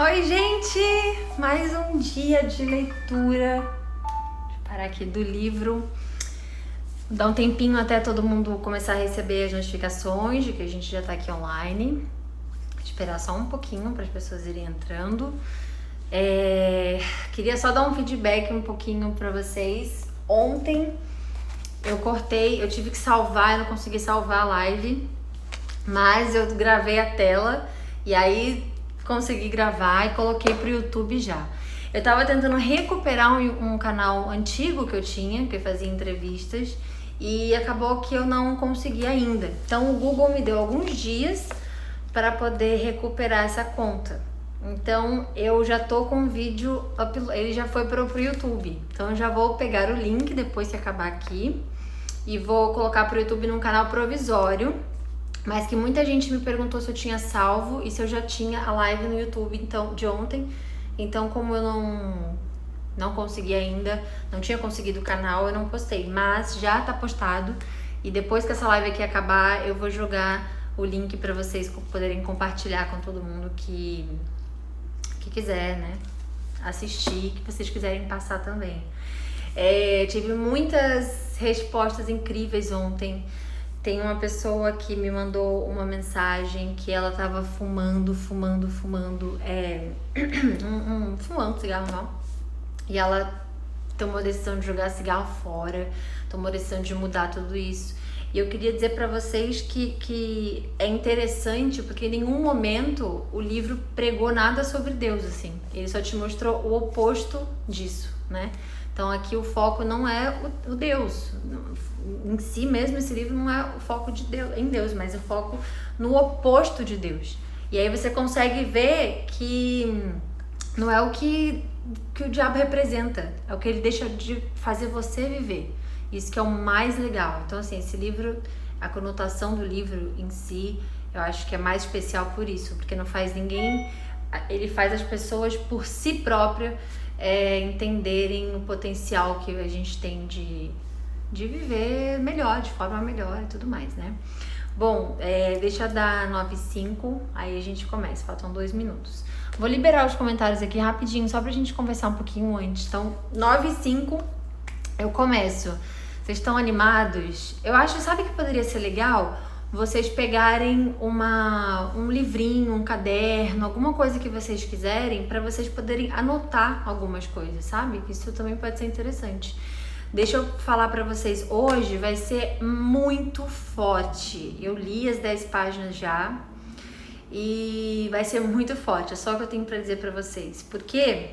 Oi, gente! Mais um dia de leitura. Deixa eu parar aqui do livro. Dá um tempinho até todo mundo começar a receber as notificações de que a gente já tá aqui online. Esperar só um pouquinho para as pessoas irem entrando. Queria só dar um feedback um pouquinho para vocês. Ontem eu tive que salvar, eu não consegui salvar a live, mas eu gravei a tela e aí consegui gravar e coloquei pro YouTube já. Eu tava tentando recuperar um canal antigo que eu tinha, que eu fazia entrevistas, e acabou que eu não consegui ainda. Então o Google me deu alguns dias para poder recuperar essa conta. Então eu já tô com o vídeo, ele já foi pro YouTube. Então eu já vou pegar o link depois que acabar aqui e vou colocar pro YouTube num canal provisório, mas que muita gente me perguntou se eu tinha salvo e se eu já tinha a live no YouTube então, de ontem. Então, como eu não consegui ainda, não tinha conseguido o canal, eu não postei, mas já tá postado. E depois que essa live aqui acabar, eu vou jogar o link para vocês poderem compartilhar com todo mundo que quiser, né, assistir, que vocês quiserem passar também. Tive muitas respostas incríveis ontem. Tem uma pessoa que me mandou uma mensagem que ela tava fumando fumando cigarro normal. E ela tomou a decisão de jogar cigarro fora, tomou a decisão de mudar tudo isso. E eu queria dizer pra vocês que é interessante, porque em nenhum momento o livro pregou nada sobre Deus, assim. Ele só te mostrou o oposto disso, né? Então aqui o foco não é o Deus. Em si mesmo esse livro não é o foco de Deus, em Deus, mas o foco no oposto de Deus. E aí você consegue ver que não é o que o diabo representa, é o que ele deixa de fazer você viver. Isso que é o mais legal. Então assim, esse livro, a conotação do livro em si, eu acho que é mais especial por isso, porque não faz ninguém, ele faz as pessoas por si própria entenderem o potencial que a gente tem de viver melhor, de forma melhor e tudo mais, né? Bom, deixa eu dar 9h05, aí a gente começa, faltam 2 minutos. Vou liberar os comentários aqui rapidinho, só pra gente conversar um pouquinho antes. Então, 9h05 eu começo. Vocês estão animados? Eu acho, sabe que poderia ser legal? Vocês pegarem um livrinho, um caderno, alguma coisa que vocês quiserem, para vocês poderem anotar algumas coisas, sabe? Isso também pode ser interessante. Deixa eu falar para vocês, hoje vai ser muito forte. Eu li as 10 páginas já e vai ser muito forte, é só o que eu tenho para dizer para vocês. Porque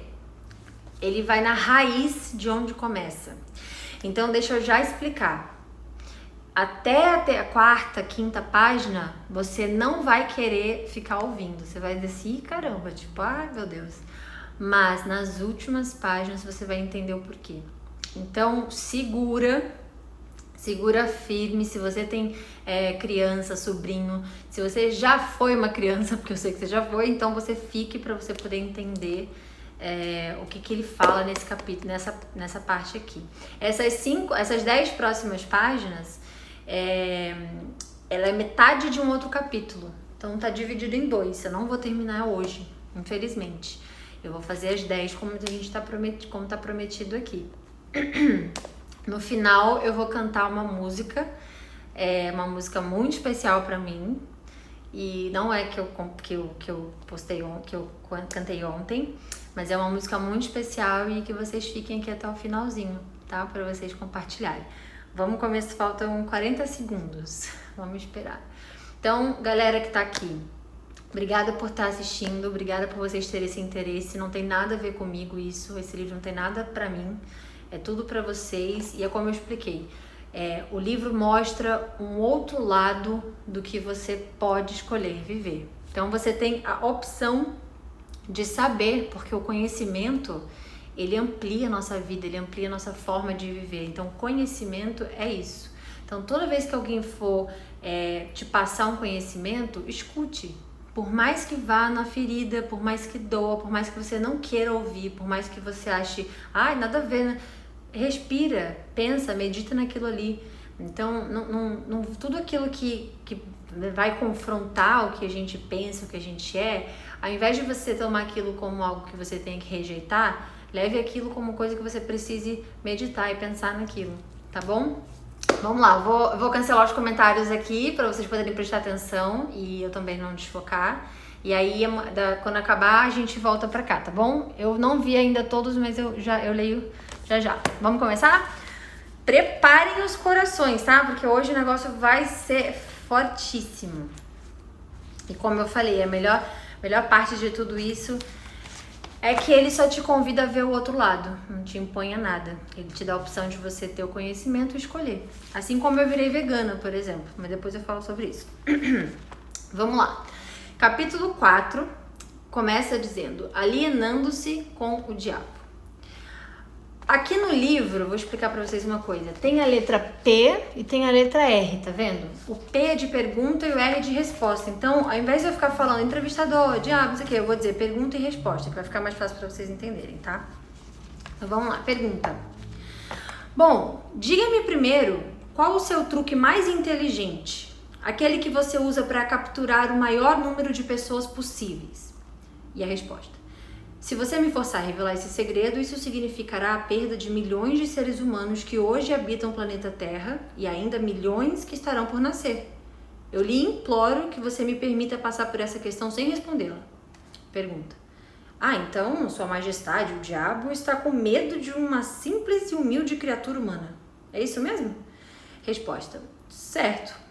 ele vai na raiz de onde começa. Então deixa eu já explicar. Até a quarta, quinta página, você não vai querer ficar ouvindo. Você vai dizer assim, caramba, tipo, ai meu Deus. Mas nas últimas páginas você vai entender o porquê. Então segura firme. Se você tem criança, sobrinho, se você já foi uma criança, porque eu sei que você já foi, então você fique para você poder entender o que ele fala nesse capítulo, nessa parte aqui. Essas 10 próximas páginas, ela é metade de um outro capítulo, então tá dividido em 2. Eu não vou terminar hoje, infelizmente. Eu vou fazer as 10 como tá prometido aqui. No final eu vou cantar uma música, uma música muito especial pra mim, e não é que eu postei que eu cantei ontem, mas é uma música muito especial e que vocês fiquem aqui até o finalzinho, tá? Pra vocês compartilharem. Vamos começar, faltam 40 segundos. Vamos esperar. Então, galera que tá aqui, obrigada por estar assistindo, obrigada por vocês terem esse interesse. Não tem nada a ver comigo isso, esse livro não tem nada pra mim, é tudo pra vocês. E é como eu expliquei, o livro mostra um outro lado do que você pode escolher viver. Então você tem a opção de saber, porque o conhecimento, ele amplia a nossa vida, ele amplia a nossa forma de viver. Então, conhecimento é isso. Então, toda vez que alguém for te passar um conhecimento, escute. Por mais que vá na ferida, por mais que doa, por mais que você não queira ouvir, por mais que você ache, nada a ver, né? Respira, pensa, medita naquilo ali. Então, tudo aquilo que vai confrontar o que a gente pensa, o que a gente é, ao invés de você tomar aquilo como algo que você tem que rejeitar, leve aquilo como coisa que você precise meditar e pensar naquilo, tá bom? Vamos lá, eu vou cancelar os comentários aqui para vocês poderem prestar atenção e eu também não desfocar. E aí, quando acabar, a gente volta pra cá, tá bom? Eu não vi ainda todos, mas eu leio já. Vamos começar? Preparem os corações, tá? Porque hoje o negócio vai ser fortíssimo. E como eu falei, a melhor parte de tudo isso é que ele só te convida a ver o outro lado, não te impõe a nada. Ele te dá a opção de você ter o conhecimento e escolher. Assim como eu virei vegana, por exemplo, mas depois eu falo sobre isso. Vamos lá. Capítulo 4 começa dizendo: alienando-se com o diabo. Aqui no livro, vou explicar pra vocês uma coisa. Tem a letra P e tem a letra R, tá vendo? O P é de pergunta e o R é de resposta. Então, ao invés de eu ficar falando entrevistador, diabo, isso aqui, eu vou dizer pergunta e resposta, que vai ficar mais fácil pra vocês entenderem, tá? Então, vamos lá. Pergunta. Bom, diga-me primeiro qual o seu truque mais inteligente? Aquele que você usa para capturar o maior número de pessoas possíveis. E a resposta: se você me forçar a revelar esse segredo, isso significará a perda de milhões de seres humanos que hoje habitam o planeta Terra e ainda milhões que estarão por nascer. Eu lhe imploro que você me permita passar por essa questão sem respondê-la. Pergunta: então Sua Majestade, o diabo, está com medo de uma simples e humilde criatura humana. É isso mesmo? Resposta: certo.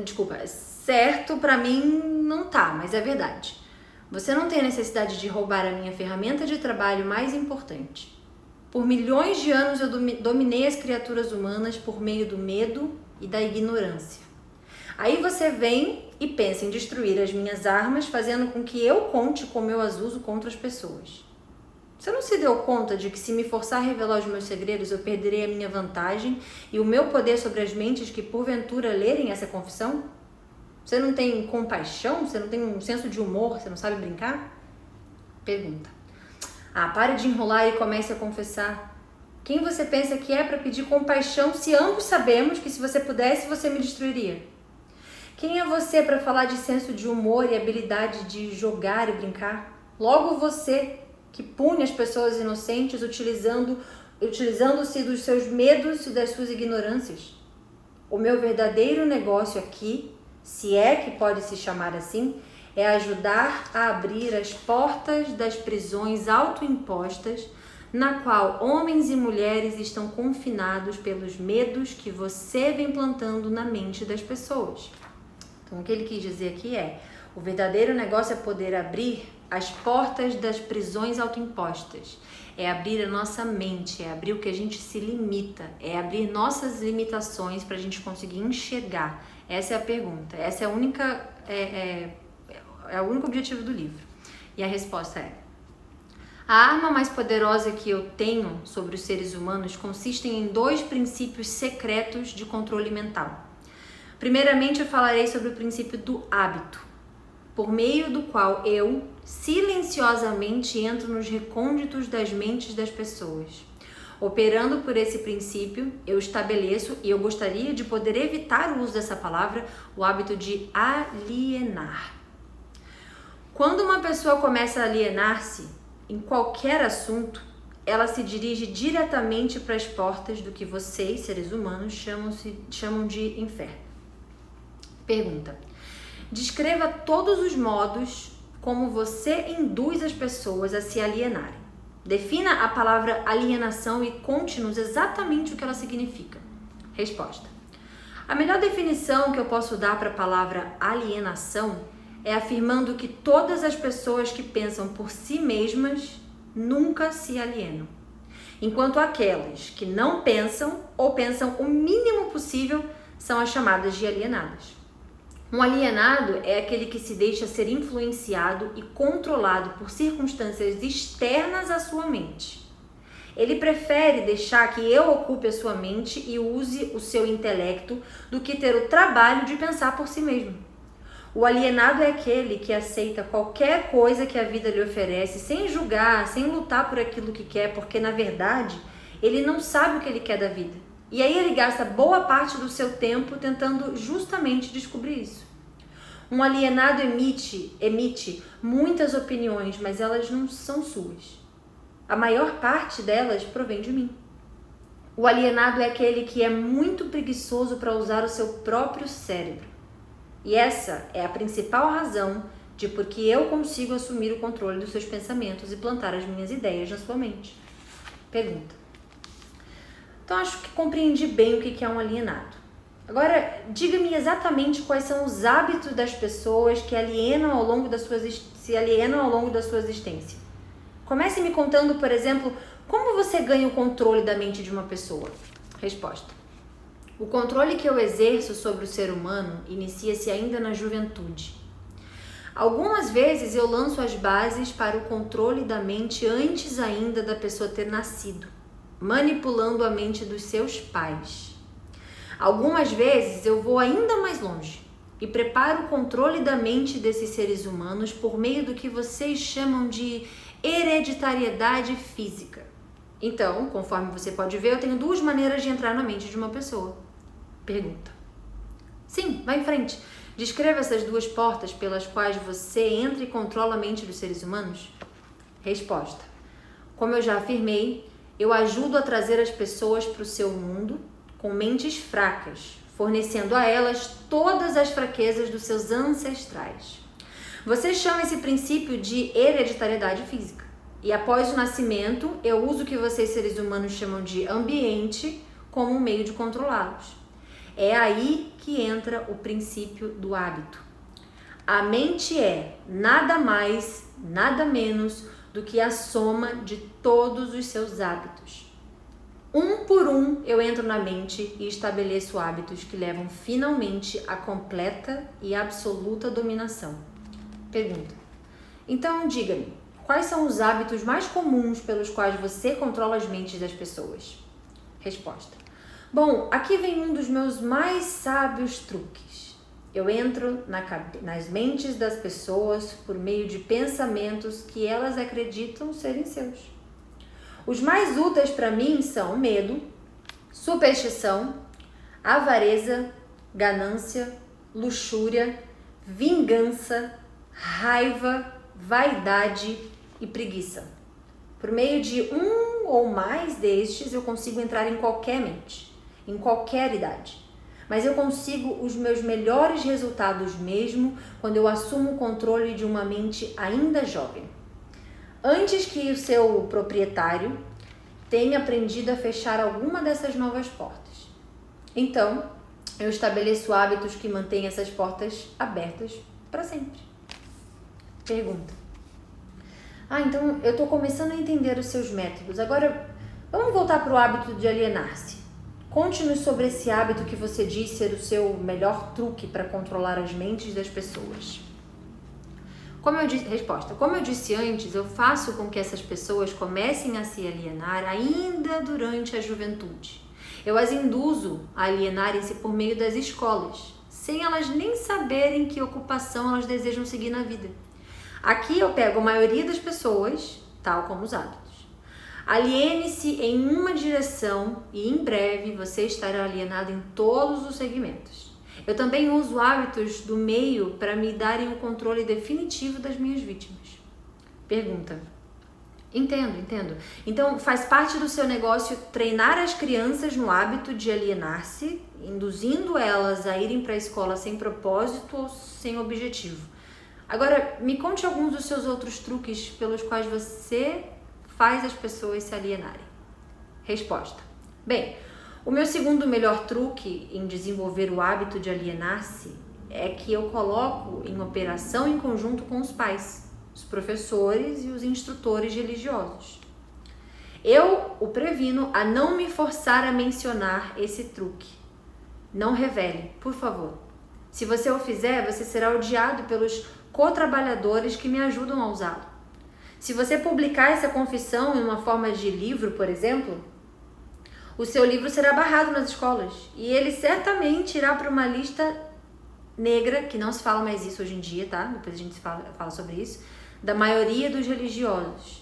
Desculpa, certo pra mim não tá, mas é verdade. Você não tem a necessidade de roubar a minha ferramenta de trabalho mais importante. Por milhões de anos eu dominei as criaturas humanas por meio do medo e da ignorância. Aí você vem e pensa em destruir as minhas armas, fazendo com que eu conte como eu as uso contra as pessoas. Você não se deu conta de que se me forçar a revelar os meus segredos, eu perderei a minha vantagem e o meu poder sobre as mentes que porventura lerem essa confissão? Você não tem compaixão? Você não tem um senso de humor? Você não sabe brincar? Pergunta: pare de enrolar e comece a confessar. Quem você pensa que é para pedir compaixão se ambos sabemos que se você pudesse, você me destruiria? Quem é você para falar de senso de humor e habilidade de jogar e brincar? Logo você, que pune as pessoas inocentes utilizando-se dos seus medos e das suas ignorâncias. O meu verdadeiro negócio aqui, se é que pode se chamar assim, é ajudar a abrir as portas das prisões autoimpostas, na qual homens e mulheres estão confinados pelos medos que você vem plantando na mente das pessoas. Então, o que ele quis dizer aqui é: o verdadeiro negócio é poder abrir as portas das prisões autoimpostas. É abrir a nossa mente, é abrir o que a gente se limita, é abrir nossas limitações para a gente conseguir enxergar. Essa é a pergunta, essa é o único objetivo do livro. E a resposta é: a arma mais poderosa que eu tenho sobre os seres humanos consiste em 2 princípios secretos de controle mental. Primeiramente, eu falarei sobre o princípio do hábito, por meio do qual eu silenciosamente entro nos recônditos das mentes das pessoas. Operando por esse princípio, eu estabeleço, e eu gostaria de poder evitar o uso dessa palavra, o hábito de alienar. Quando uma pessoa começa a alienar-se em qualquer assunto, ela se dirige diretamente para as portas do que vocês, seres humanos, chamam de inferno. Pergunta: descreva todos os modos como você induz as pessoas a se alienarem. Defina a palavra alienação e conte-nos exatamente o que ela significa. Resposta: a melhor definição que eu posso dar para a palavra alienação é afirmando que todas as pessoas que pensam por si mesmas nunca se alienam, enquanto aquelas que não pensam ou pensam o mínimo possível são as chamadas de alienadas. Um alienado é aquele que se deixa ser influenciado e controlado por circunstâncias externas à sua mente. Ele prefere deixar que eu ocupe a sua mente e use o seu intelecto do que ter o trabalho de pensar por si mesmo. O alienado é aquele que aceita qualquer coisa que a vida lhe oferece sem julgar, sem lutar por aquilo que quer, porque na verdade ele não sabe o que ele quer da vida E aí ele gasta boa parte do seu tempo tentando justamente descobrir isso. Um alienado emite muitas opiniões, mas elas não são suas. A maior parte delas provém de mim. O alienado é aquele que é muito preguiçoso para usar o seu próprio cérebro. E essa é a principal razão de por que eu consigo assumir o controle dos seus pensamentos e plantar as minhas ideias na sua mente. Pergunta. Então, acho que compreendi bem o que é um alienado. Agora, diga-me exatamente quais são os hábitos das pessoas que se alienam ao longo da sua existência. Comece me contando, por exemplo, como você ganha o controle da mente de uma pessoa? Resposta. O controle que eu exerço sobre o ser humano inicia-se ainda na juventude. Algumas vezes eu lanço as bases para o controle da mente antes ainda da pessoa ter nascido, manipulando a mente dos seus pais. Algumas vezes eu vou ainda mais longe e preparo o controle da mente desses seres humanos por meio do que vocês chamam de hereditariedade física. Então, conforme você pode ver, eu tenho duas maneiras de entrar na mente de uma pessoa. Pergunta. Sim, vai em frente. Descreva essas duas portas pelas quais você entra e controla a mente dos seres humanos. Resposta. Como eu já afirmei, eu ajudo a trazer as pessoas para o seu mundo com mentes fracas, fornecendo a elas todas as fraquezas dos seus ancestrais. Você chama esse princípio de hereditariedade física. E após o nascimento, eu uso o que vocês seres humanos chamam de ambiente como um meio de controlá-los. É aí que entra o princípio do hábito. A mente é nada mais, nada menos do que a soma de todos os seus hábitos. Um por um, eu entro na mente e estabeleço hábitos que levam finalmente à completa e absoluta dominação. Pergunta. Então, diga-me, quais são os hábitos mais comuns pelos quais você controla as mentes das pessoas? Resposta. Bom, aqui vem um dos meus mais sábios truques. Eu entro nas mentes das pessoas por meio de pensamentos que elas acreditam serem seus. Os mais úteis para mim são medo, superstição, avareza, ganância, luxúria, vingança, raiva, vaidade e preguiça. Por meio de um ou mais destes, eu consigo entrar em qualquer mente, em qualquer idade. Mas eu consigo os meus melhores resultados mesmo quando eu assumo o controle de uma mente ainda jovem. Antes que o seu proprietário tenha aprendido a fechar alguma dessas novas portas. Então, eu estabeleço hábitos que mantêm essas portas abertas para sempre. Pergunta. Então eu estou começando a entender os seus métodos. Agora, vamos voltar para o hábito de alienar-se. Conte-nos sobre esse hábito que você diz ser o seu melhor truque para controlar as mentes das pessoas. Resposta. Como eu disse antes, eu faço com que essas pessoas comecem a se alienar ainda durante a juventude. Eu as induzo a alienarem-se por meio das escolas, sem elas nem saberem que ocupação elas desejam seguir na vida. Aqui eu pego a maioria das pessoas, tal como os hábitos. Aliene-se em uma direção e em breve você estará alienado em todos os segmentos. Eu também uso hábitos do meio para me darem o controle definitivo das minhas vítimas. Pergunta. Entendo. Então, faz parte do seu negócio treinar as crianças no hábito de alienar-se, induzindo elas a irem para a escola sem propósito ou sem objetivo. Agora, me conte alguns dos seus outros truques pelos quais você faz as pessoas se alienarem. Resposta. Bem, o meu segundo melhor truque em desenvolver o hábito de alienar-se é que eu coloco em operação em conjunto com os pais, os professores e os instrutores religiosos. Eu o previno a não me forçar a mencionar esse truque. Não revele, por favor. Se você o fizer, você será odiado pelos co-trabalhadores que me ajudam a usá-lo. Se você publicar essa confissão em uma forma de livro, por exemplo, o seu livro será barrado nas escolas e ele certamente irá para uma lista negra, que não se fala mais isso hoje em dia, tá? Depois a gente fala sobre isso, da maioria dos religiosos.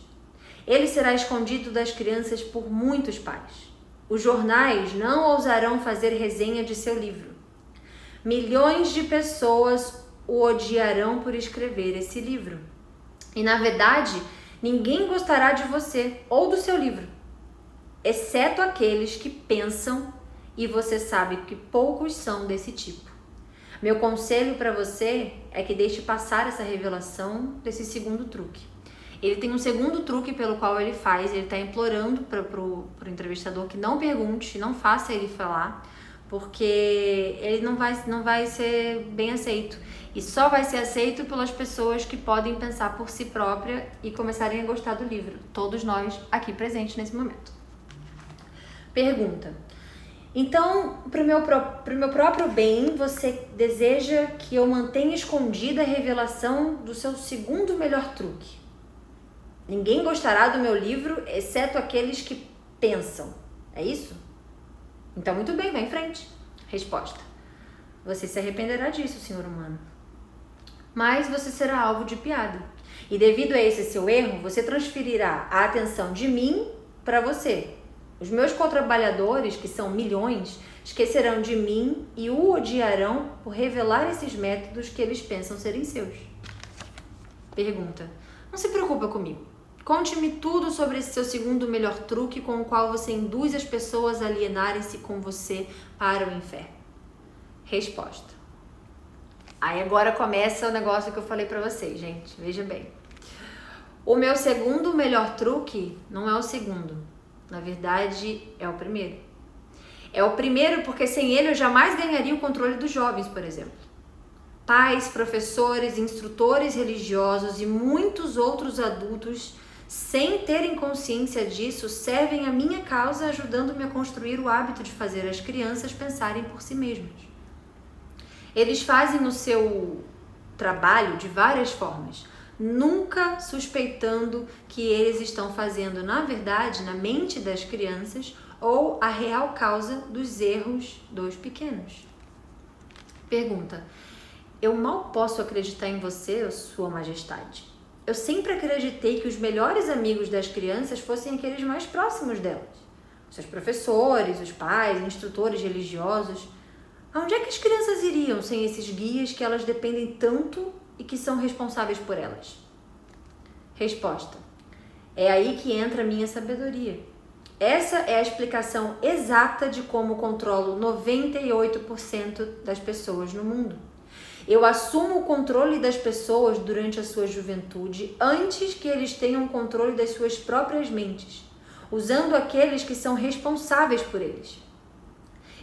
Ele será escondido das crianças por muitos pais. Os jornais não ousarão fazer resenha de seu livro. Milhões de pessoas o odiarão por escrever esse livro. E, na verdade, ninguém gostará de você ou do seu livro, exceto aqueles que pensam, e você sabe que poucos são desse tipo. Meu conselho para você é que deixe passar essa revelação desse segundo truque. Ele tem um segundo truque pelo qual ele está implorando para o entrevistador que não pergunte, não faça ele falar, porque ele não vai ser bem aceito. E só vai ser aceito pelas pessoas que podem pensar por si própria e começarem a gostar do livro. Todos nós aqui presentes nesse momento. Pergunta. Então, para o meu próprio bem, você deseja que eu mantenha escondida a revelação do seu segundo melhor truque. Ninguém gostará do meu livro, exceto aqueles que pensam. É isso? Então, muito bem, vai em frente. Resposta. Você se arrependerá disso, senhor humano. Mas você será alvo de piada. E devido a esse seu erro, você transferirá a atenção de mim para você. Os meus contrabalhadores, que são milhões, esquecerão de mim e o odiarão por revelar esses métodos que eles pensam serem seus. Pergunta. Não se preocupa comigo. Conte-me tudo sobre esse seu segundo melhor truque com o qual você induz as pessoas a alienarem-se com você para o inferno. Resposta. Aí agora começa o negócio que eu falei pra vocês, gente. Veja bem. O meu segundo melhor truque não é o segundo. Na verdade, é o primeiro. É o primeiro porque sem ele eu jamais ganharia o controle dos jovens, por exemplo. Pais, professores, instrutores religiosos e muitos outros adultos, sem terem consciência disso, servem a minha causa ajudando-me a construir o hábito de fazer as crianças pensarem por si mesmas. Eles fazem o seu trabalho de várias formas, nunca suspeitando que eles estão fazendo, na verdade, na mente das crianças, ou a real causa dos erros dos pequenos. Pergunta. Eu mal posso acreditar em você, Sua Majestade. Eu sempre acreditei que os melhores amigos das crianças fossem aqueles mais próximos delas. Seus professores, os pais, instrutores religiosos. Aonde é que as crianças iriam sem esses guias que elas dependem tanto e que são responsáveis por elas? Resposta. É aí que entra a minha sabedoria. Essa é a explicação exata de como controlo 98% das pessoas no mundo. Eu assumo o controle das pessoas durante a sua juventude antes que eles tenham controle das suas próprias mentes, usando aqueles que são responsáveis por eles.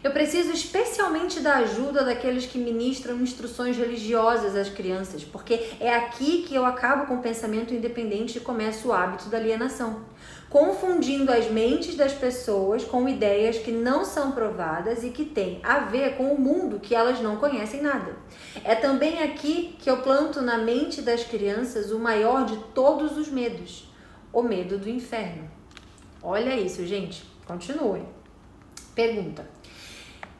Eu preciso especialmente da ajuda daqueles que ministram instruções religiosas às crianças, porque é aqui que eu acabo com o pensamento independente e começo o hábito da alienação, confundindo as mentes das pessoas com ideias que não são provadas e que têm a ver com o mundo que elas não conhecem nada. É também aqui que eu planto na mente das crianças o maior de todos os medos, o medo do inferno. Olha isso, gente. Continue. Pergunta.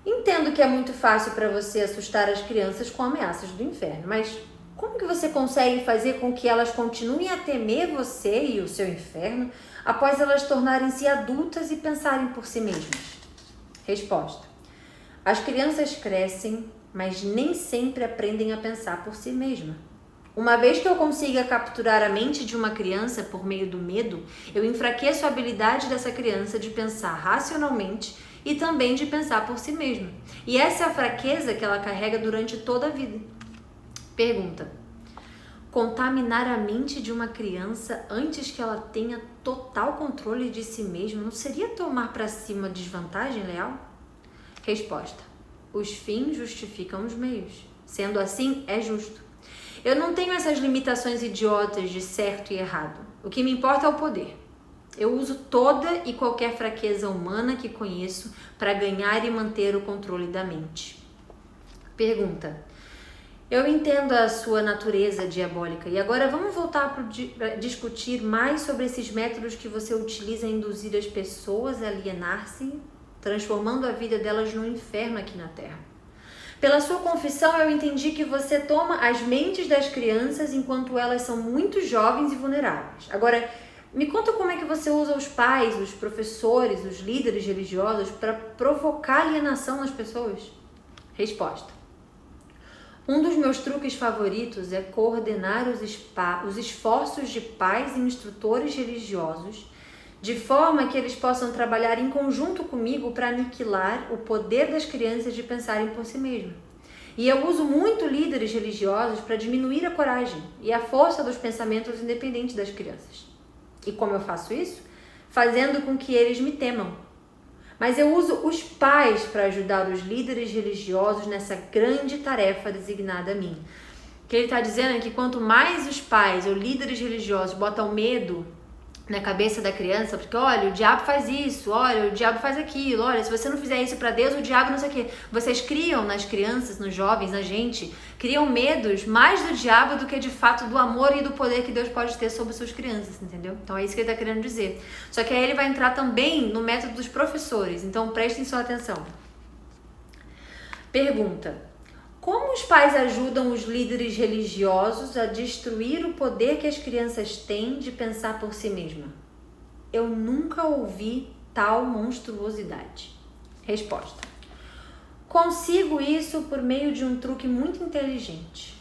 Entendo que é muito fácil para você assustar as crianças com ameaças do inferno, mas como que você consegue fazer com que elas continuem a temer você e o seu inferno após elas tornarem-se adultas e pensarem por si mesmas? Resposta. As crianças crescem, mas nem sempre aprendem a pensar por si mesma. Uma vez que eu consiga capturar a mente de uma criança por meio do medo, eu enfraqueço a habilidade dessa criança de pensar racionalmente e também de pensar por si mesma. E essa é a fraqueza que ela carrega durante toda a vida. Pergunta. Contaminar a mente de uma criança antes que ela tenha total controle de si mesma não seria tomar para si uma desvantagem leal? Resposta. Os fins justificam os meios. Sendo assim, é justo. Eu não tenho essas limitações idiotas de certo e errado. O que me importa é o poder. Eu uso toda e qualquer fraqueza humana que conheço para ganhar e manter o controle da mente. Pergunta. Eu entendo a sua natureza diabólica e agora vamos voltar para discutir mais sobre esses métodos que você utiliza a induzir as pessoas a alienar-se, transformando a vida delas num inferno aqui na Terra. Pela sua confissão, eu entendi que você toma as mentes das crianças enquanto elas são muito jovens e vulneráveis. Agora, Me conta como é que você usa os pais, os professores, os líderes religiosos para provocar alienação nas pessoas? Resposta. Um dos meus truques favoritos é coordenar os esforços de pais e instrutores religiosos de forma que eles possam trabalhar em conjunto comigo para aniquilar o poder das crianças de pensarem por si mesmas. E eu uso muito líderes religiosos para diminuir a coragem e a força dos pensamentos independentes das crianças. E como eu faço isso? Fazendo com que eles me temam. Mas eu uso os pais para ajudar os líderes religiosos nessa grande tarefa designada a mim. O que ele está dizendo é que quanto mais os pais ou líderes religiosos botam medo na cabeça da criança, porque olha, o diabo faz isso, olha, o diabo faz aquilo, olha, se você não fizer isso para Deus, o diabo não sei o quê. Vocês criam nas crianças, nos jovens, na gente, criam medos mais do diabo do que de fato do amor e do poder que Deus pode ter sobre suas crianças, entendeu? Então é isso que ele está querendo dizer. Só que aí ele vai entrar também no método dos professores, então prestem sua atenção. Pergunta. Como os pais ajudam os líderes religiosos a destruir o poder que as crianças têm de pensar por si mesma? Eu nunca ouvi tal monstruosidade. Resposta. Consigo isso por meio de um truque muito inteligente.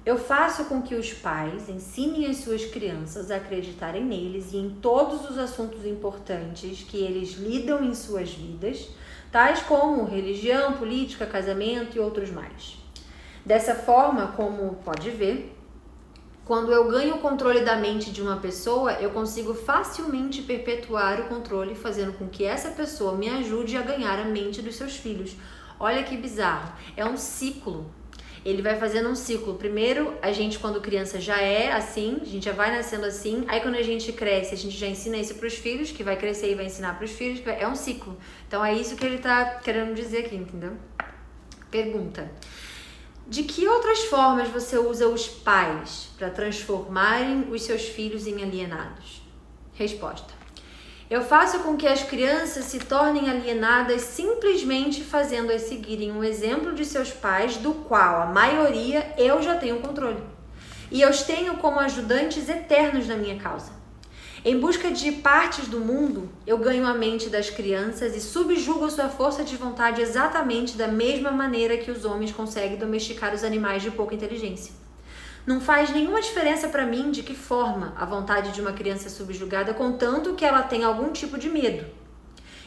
Eu faço com que os pais ensinem as suas crianças a acreditarem neles e em todos os assuntos importantes que eles lidam em suas vidas, tais como religião, política, casamento e outros mais. Dessa forma, como pode ver, quando eu ganho o controle da mente de uma pessoa, eu consigo facilmente perpetuar o controle, fazendo com que essa pessoa me ajude a ganhar a mente dos seus filhos. Olha que bizarro, é um ciclo. Ele vai fazendo um ciclo. Primeiro, a gente quando criança já é assim, a gente já vai nascendo assim. Aí quando a gente cresce, a gente já ensina isso para os filhos, que vai crescer e vai ensinar para os filhos. É um ciclo. Então é isso que ele está querendo dizer aqui, entendeu? Pergunta. De que outras formas você usa os pais para transformarem os seus filhos em alienados? Resposta. Eu faço com que as crianças se tornem alienadas simplesmente fazendo-as seguirem um exemplo de seus pais, do qual a maioria eu já tenho controle. E eu os tenho como ajudantes eternos na minha causa. Em busca de partes do mundo, eu ganho a mente das crianças e subjugo a sua força de vontade exatamente da mesma maneira que os homens conseguem domesticar os animais de pouca inteligência. Não faz nenhuma diferença para mim de que forma a vontade de uma criança é subjugada, contanto que ela tenha algum tipo de medo.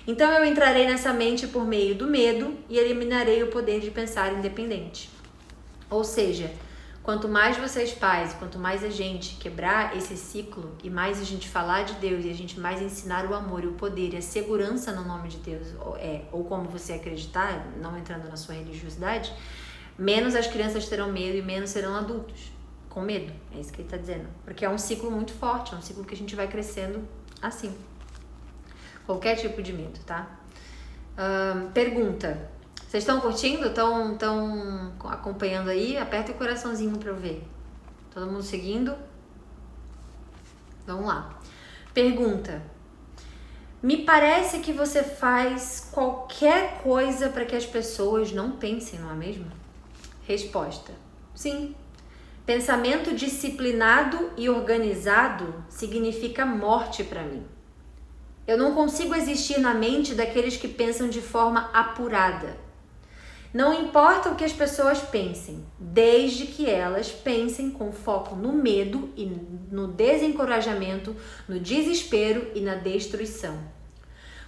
Então eu entrarei nessa mente por meio do medo e eliminarei o poder de pensar independente. Ou seja, quanto mais vocês pais, quanto mais a gente quebrar esse ciclo e mais a gente falar de Deus e a gente mais ensinar o amor e o poder e a segurança no nome de Deus, ou como você acreditar, não entrando na sua religiosidade, menos as crianças terão medo e menos serão adultos com medo. É isso que ele está dizendo. Porque é um ciclo muito forte, é um ciclo que a gente vai crescendo assim. Qualquer tipo de medo, tá? Pergunta. Vocês estão curtindo? Estão acompanhando aí? Aperta o coraçãozinho para eu ver. Todo mundo seguindo? Vamos lá. Pergunta. Me parece que você faz qualquer coisa para que as pessoas não pensem, não é mesmo? Resposta. Sim. Pensamento disciplinado e organizado significa morte para mim. Eu não consigo existir na mente daqueles que pensam de forma apurada. Não importa o que as pessoas pensem, desde que elas pensem com foco no medo e no desencorajamento, no desespero e na destruição.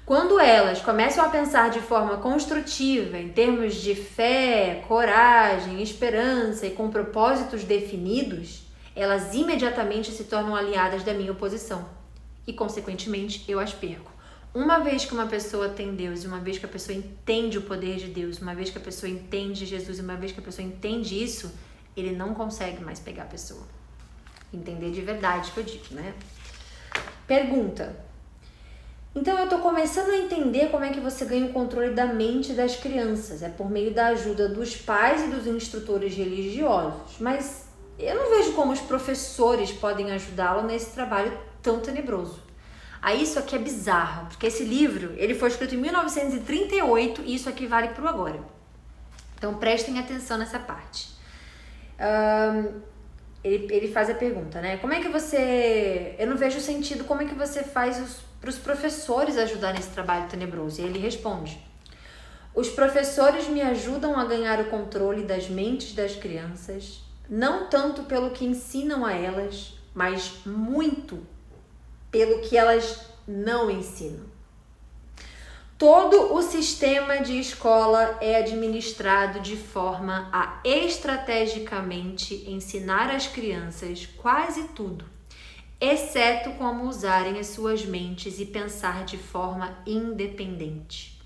Quando elas começam a pensar de forma construtiva, em termos de fé, coragem, esperança e com propósitos definidos, elas imediatamente se tornam aliadas da minha oposição e, consequentemente, eu as perco. Uma vez que uma pessoa tem Deus, uma vez que a pessoa entende o poder de Deus, uma vez que a pessoa entende Jesus, uma vez que a pessoa entende isso, ele não consegue mais pegar a pessoa. Entender de verdade que eu digo, né? Pergunta. Então eu tô começando a entender como é que você ganha o controle da mente das crianças. É por meio da ajuda dos pais e dos instrutores religiosos. Mas eu não vejo como os professores podem ajudá-lo nesse trabalho tão tenebroso. Aí isso aqui é bizarro, porque esse livro, ele foi escrito em 1938 e isso aqui vale para o agora. Então prestem atenção nessa parte. ele faz a pergunta, né? Como é que você... Eu não vejo sentido, como é que você faz para os professores ajudarem nesse trabalho tenebroso? E ele responde: os professores me ajudam a ganhar o controle das mentes das crianças, não tanto pelo que ensinam a elas, mas muito pelo que elas não ensinam. Todo o sistema de escola é administrado de forma a estrategicamente ensinar às crianças quase tudo, exceto como usarem as suas mentes e pensar de forma independente.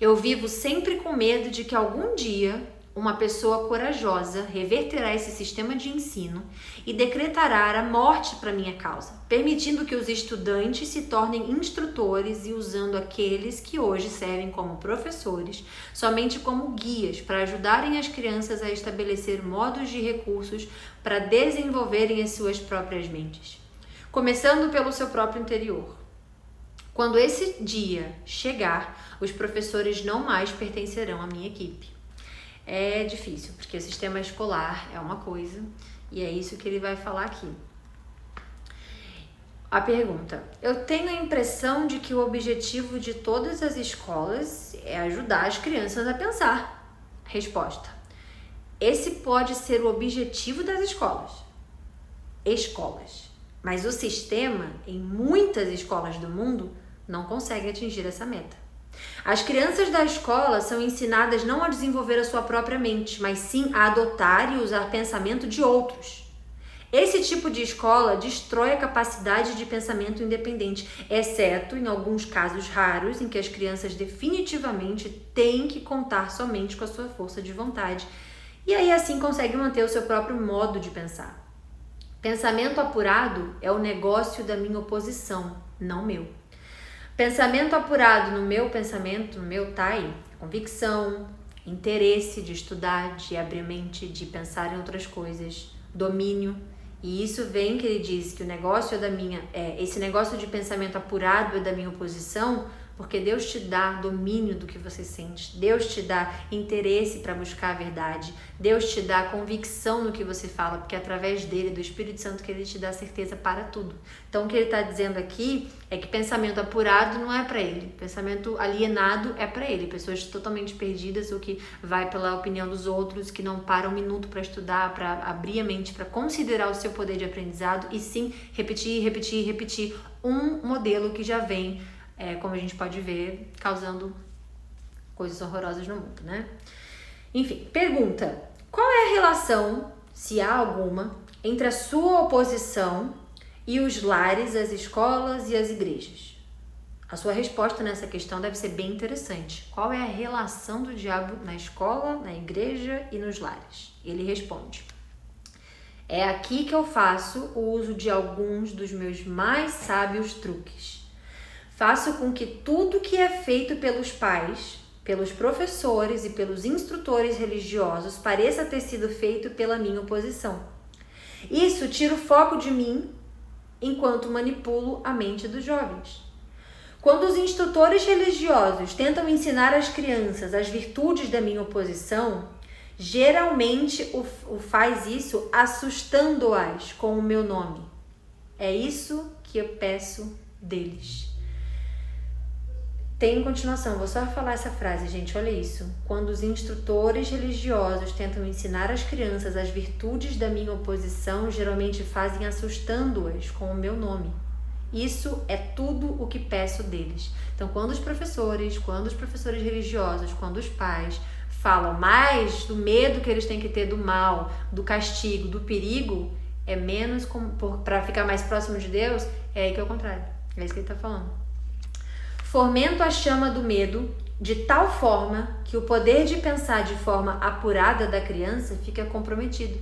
Eu vivo sempre com medo de que algum dia uma pessoa corajosa reverterá esse sistema de ensino e decretará a morte para minha causa, permitindo que os estudantes se tornem instrutores e usando aqueles que hoje servem como professores somente como guias para ajudarem as crianças a estabelecer modos de recursos para desenvolverem as suas próprias mentes, começando pelo seu próprio interior. Quando esse dia chegar, os professores não mais pertencerão à minha equipe. É difícil, porque o sistema escolar é uma coisa, e é isso que ele vai falar aqui. A pergunta: eu tenho a impressão de que o objetivo de todas as escolas é ajudar as crianças a pensar. Resposta: esse pode ser o objetivo das escolas, mas o sistema, em muitas escolas do mundo, não consegue atingir essa meta. As crianças da escola são ensinadas não a desenvolver a sua própria mente, mas sim a adotar e usar pensamento de outros. Esse tipo de escola destrói a capacidade de pensamento independente, exceto em alguns casos raros em que as crianças definitivamente têm que contar somente com a sua força de vontade, e aí assim conseguem manter o seu próprio modo de pensar. Pensamento apurado é o negócio da minha oposição, não meu. Pensamento apurado no meu pensamento, no meu TAI, convicção, interesse de estudar, de abrir mente, de pensar em outras coisas, domínio. E isso vem que ele diz que o negócio esse negócio de pensamento apurado é da minha oposição, porque Deus te dá domínio do que você sente, Deus te dá interesse para buscar a verdade, Deus te dá convicção no que você fala, porque é através dele, do Espírito Santo, que ele te dá certeza para tudo. Então o que ele está dizendo aqui é que pensamento apurado não é para ele, pensamento alienado é para ele, pessoas totalmente perdidas ou que vai pela opinião dos outros, que não param um minuto para estudar, para abrir a mente, para considerar o seu poder de aprendizado e sim repetir um modelo que já vem, como a gente pode ver, causando coisas horrorosas no mundo, né? Enfim, pergunta: qual é a relação, se há alguma, entre a sua oposição e os lares, as escolas e as igrejas? A sua resposta nessa questão deve ser bem interessante. Qual é a relação do diabo na escola, na igreja e nos lares? Ele responde: é aqui que eu faço o uso de alguns dos meus mais sábios truques. Faço com que tudo que é feito pelos pais, pelos professores e pelos instrutores religiosos pareça ter sido feito pela minha oposição. Isso tira o foco de mim enquanto manipulo a mente dos jovens. Quando os instrutores religiosos tentam ensinar às crianças as virtudes da minha oposição, geralmente faz isso assustando-as com o meu nome. É isso que eu peço deles. Tem continuação, vou só falar essa frase, gente, olha isso. Quando os instrutores religiosos tentam ensinar às crianças as virtudes da minha oposição, geralmente fazem assustando-as com o meu nome. Isso é tudo o que peço deles. Então, quando os professores religiosos, quando os pais falam mais do medo que eles têm que ter do mal, do castigo, do perigo, é menos para ficar mais próximo de Deus, é aí que é o contrário. É isso que ele está falando. Fomento a chama do medo de tal forma que o poder de pensar de forma apurada da criança fica comprometido.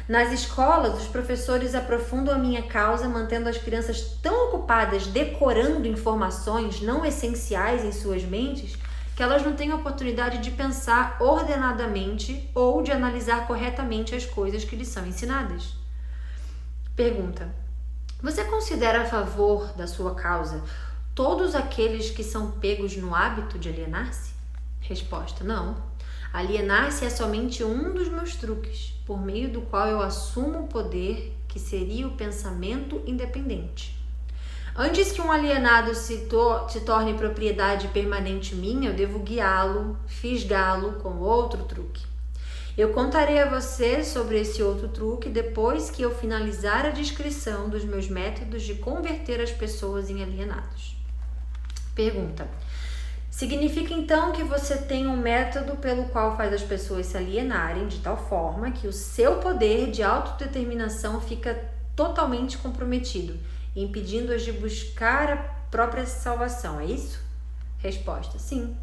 Nas escolas, os professores aprofundam a minha causa, mantendo as crianças tão ocupadas decorando informações não essenciais em suas mentes que elas não têm a oportunidade de pensar ordenadamente ou de analisar corretamente as coisas que lhes são ensinadas. Pergunta: você considera a favor da sua causa todos aqueles que são pegos no hábito de alienar-se? Resposta: não. Alienar-se é somente um dos meus truques, por meio do qual eu assumo o poder que seria o pensamento independente. Antes que um alienado se torne propriedade permanente minha, eu devo guiá-lo, fisgá-lo com outro truque. Eu contarei a você sobre esse outro truque depois que eu finalizar a descrição dos meus métodos de converter as pessoas em alienados. Pergunta: significa então que você tem um método pelo qual faz as pessoas se alienarem de tal forma que o seu poder de autodeterminação fica totalmente comprometido, impedindo-as de buscar a própria salvação, é isso? Resposta: sim.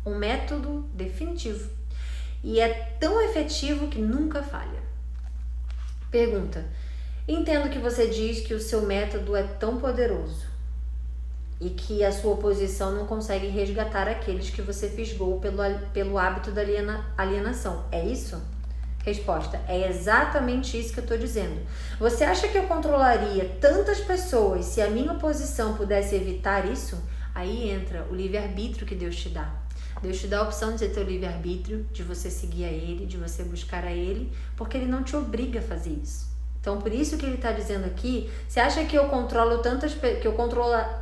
Um método definitivo. E é tão efetivo que nunca falha. Pergunta: entendo que você diz que o seu método é tão poderoso e que a sua oposição não consegue resgatar aqueles que você fisgou pelo hábito da alienação, é isso? Resposta: é exatamente isso que eu estou dizendo. Você acha que eu controlaria tantas pessoas se a minha oposição pudesse evitar isso? Aí entra o livre-arbítrio que Deus te dá. Deus te dá a opção de ter teu livre-arbítrio, de você seguir a Ele, de você buscar a Ele, porque Ele não te obriga a fazer isso. Então, por isso que Ele está dizendo aqui, você acha que eu controlo tantas que eu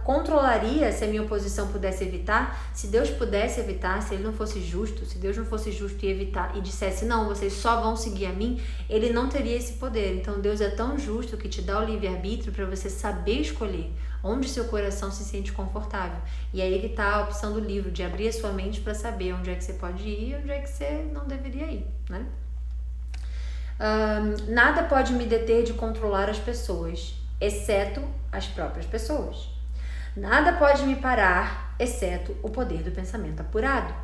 controlaria se a minha oposição pudesse evitar? Se Deus pudesse evitar, se Ele não fosse justo, se Deus não fosse justo e evitar e dissesse, não, vocês só vão seguir a mim, Ele não teria esse poder. Então, Deus é tão justo que te dá o livre-arbítrio para você saber escolher onde seu coração se sente confortável. E aí que está a opção do livro, de abrir a sua mente para saber onde é que você pode ir e onde é que você não deveria ir, né? Nada pode me deter de controlar as pessoas, exceto as próprias pessoas. Nada pode me parar, exceto o poder do pensamento apurado.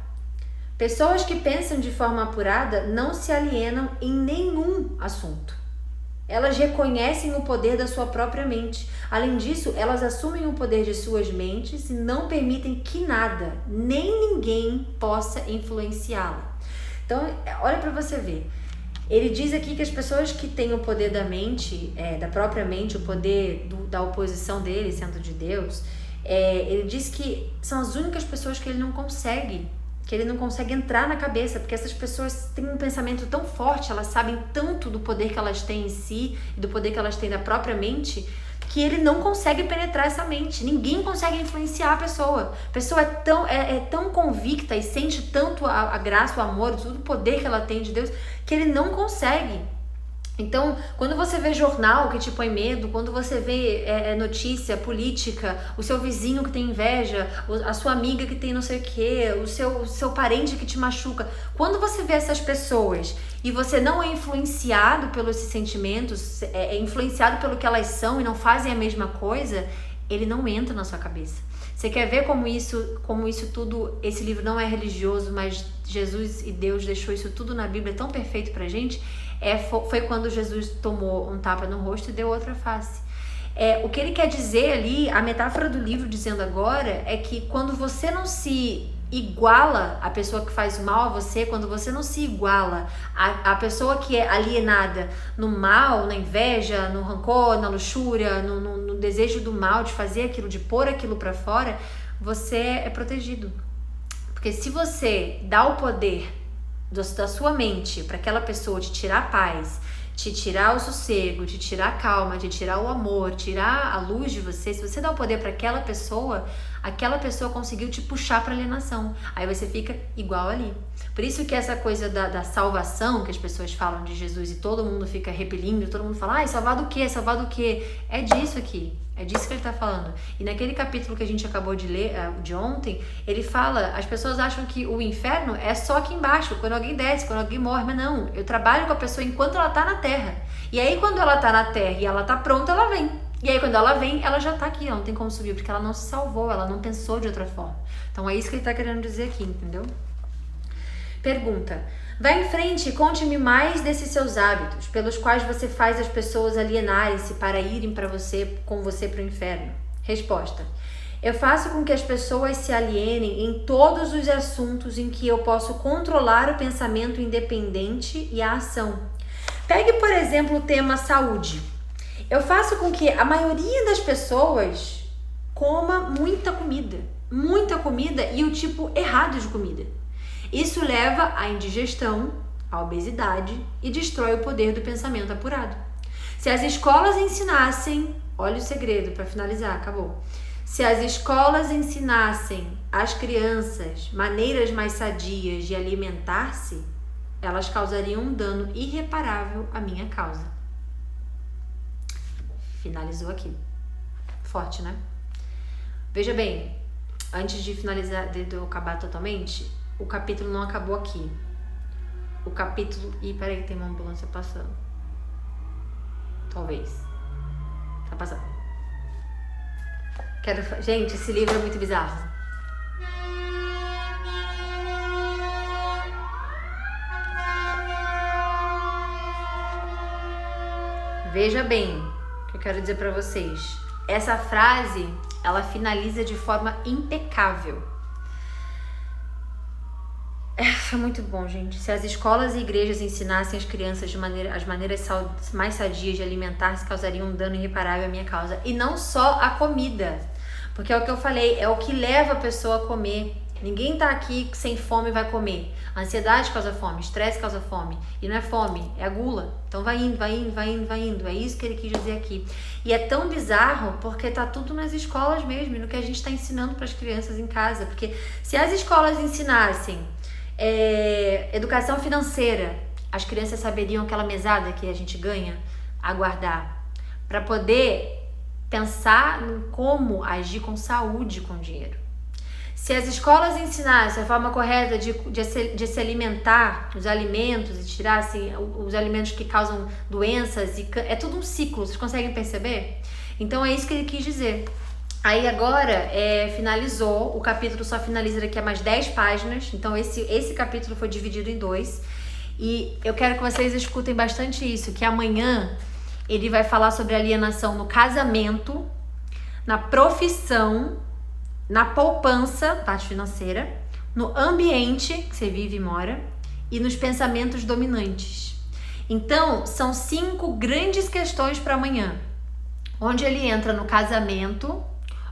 Pessoas que pensam de forma apurada não se alienam em nenhum assunto. Elas reconhecem o poder da sua própria mente. Além disso, elas assumem o poder de suas mentes e não permitem que nada, nem ninguém possa influenciá-la. Então, olha para você ver. Ele diz aqui que as pessoas que têm o poder da mente, da própria mente, o poder da oposição dele, sendo de Deus, ele diz que são as únicas pessoas que ele não consegue entrar na cabeça, porque essas pessoas têm um pensamento tão forte, elas sabem tanto do poder que elas têm em si e do poder que elas têm da própria mente, que ele não consegue penetrar essa mente. Ninguém consegue influenciar a pessoa. A pessoa é tão convicta e sente tanto a graça, o amor, todo o poder que ela tem de Deus, que ele não consegue. Então, quando você vê jornal que te põe medo, quando você vê notícia política, o seu vizinho que tem inveja, a sua amiga que tem não sei o que, o seu parente que te machuca, quando você vê essas pessoas e você não é influenciado pelos esses sentimentos, é influenciado pelo que elas são e não fazem a mesma coisa, ele não entra na sua cabeça. Você quer ver como isso tudo, esse livro não é religioso, mas Jesus e Deus deixou isso tudo na Bíblia tão perfeito pra gente? Foi quando Jesus tomou um tapa no rosto e deu outra face. O que ele quer dizer ali, a metáfora do livro dizendo agora, é que quando você não se iguala à pessoa que faz mal a você, quando você não se iguala à pessoa que é alienada no mal, na inveja, no rancor, na luxúria, no desejo do mal, de fazer aquilo, de pôr aquilo pra fora, você é protegido. Porque se você dá o poder da sua mente para aquela pessoa te tirar a paz, te tirar o sossego, te tirar a calma, te tirar o amor, tirar a luz de você, se você dá o poder para aquela pessoa conseguiu te puxar para alienação. Aí você fica igual ali. Por isso que essa coisa da salvação, que as pessoas falam de Jesus e todo mundo fica repelindo, todo mundo fala, salvar do quê? Salvar do quê? É disso aqui. É disso que ele está falando. E naquele capítulo que a gente acabou de ler, de ontem, ele fala, as pessoas acham que o inferno é só aqui embaixo, quando alguém desce, quando alguém morre, mas não, eu trabalho com a pessoa enquanto ela está na terra. E aí quando ela está na terra e ela está pronta, ela vem. E aí quando ela vem, ela já está aqui, ela não tem como subir, porque ela não se salvou, ela não pensou de outra forma. Então é isso que ele está querendo dizer aqui, entendeu? Pergunta: vá em frente e conte-me mais desses seus hábitos, pelos quais você faz as pessoas alienarem-se para irem com você para o inferno. Resposta: eu faço com que as pessoas se alienem em todos os assuntos em que eu posso controlar o pensamento independente e a ação. Pegue, por exemplo, o tema saúde. Eu faço com que a maioria das pessoas coma muita comida e o tipo errado de comida. Isso leva à indigestão, à obesidade e destrói o poder do pensamento apurado. Se as escolas ensinassem, olha o segredo para finalizar, acabou. Se as escolas ensinassem às crianças maneiras mais sadias de alimentar-se, elas causariam um dano irreparável à minha causa. Finalizou aqui. Forte, né? Veja bem, antes de finalizar, de eu acabar totalmente, o capítulo não acabou aqui. O capítulo... Ih, peraí, tem uma ambulância passando. Talvez. Tá passando. Gente, esse livro é muito bizarro. Veja bem o que eu quero dizer pra vocês. Essa frase, ela finaliza de forma impecável. É muito bom, gente. Se as escolas e igrejas ensinassem as crianças as maneiras mais sadias de alimentar-se, causariam um dano irreparável à minha causa. E não só a comida, porque é o que eu falei, é o que leva a pessoa a comer. Ninguém tá aqui sem fome e vai comer. A ansiedade causa fome, estresse causa fome. E não é fome, é a gula. Então vai indo, vai indo, vai indo, vai indo. É isso que ele quis dizer aqui. E é tão bizarro porque tá tudo nas escolas mesmo, no que a gente tá ensinando para as crianças em casa. Porque se as escolas ensinassem educação financeira, as crianças saberiam aquela mesada que a gente ganha a guardar, para poder pensar em como agir com saúde com dinheiro. Se as escolas ensinassem a forma correta de se alimentar, os alimentos, e tirassem os alimentos que causam doenças, é tudo um ciclo, vocês conseguem perceber? Então é isso que ele quis dizer. Aí agora finalizou, o capítulo só finaliza daqui a mais 10 páginas, então esse capítulo foi dividido em 2. E eu quero que vocês escutem bastante isso, que amanhã ele vai falar sobre alienação no casamento, na profissão, na poupança, parte financeira, no ambiente que você vive e mora e nos pensamentos dominantes. Então, são 5 grandes questões para amanhã, onde ele entra no casamento,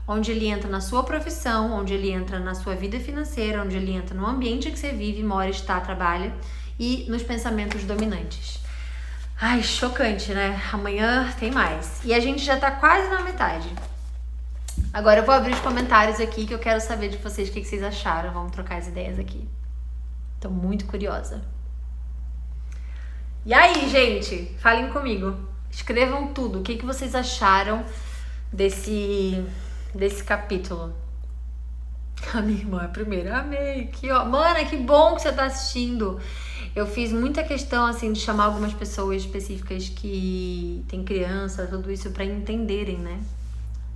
onde ele entra na sua profissão, onde ele entra na sua vida financeira, onde ele entra no ambiente que você vive, mora, está, trabalha e nos pensamentos dominantes. Ai, chocante, né? Amanhã tem mais. E a gente já tá quase na metade. Agora eu vou abrir os comentários aqui que eu quero saber de vocês o que vocês acharam. Vamos trocar as ideias aqui. Tô muito curiosa. E aí, gente? Falem comigo. Escrevam tudo. O que vocês acharam desse capítulo? A minha irmã é a primeira. Amei. Mana, que bom que você tá assistindo. Eu fiz muita questão, assim, de chamar algumas pessoas específicas que têm criança, tudo isso pra entenderem, né?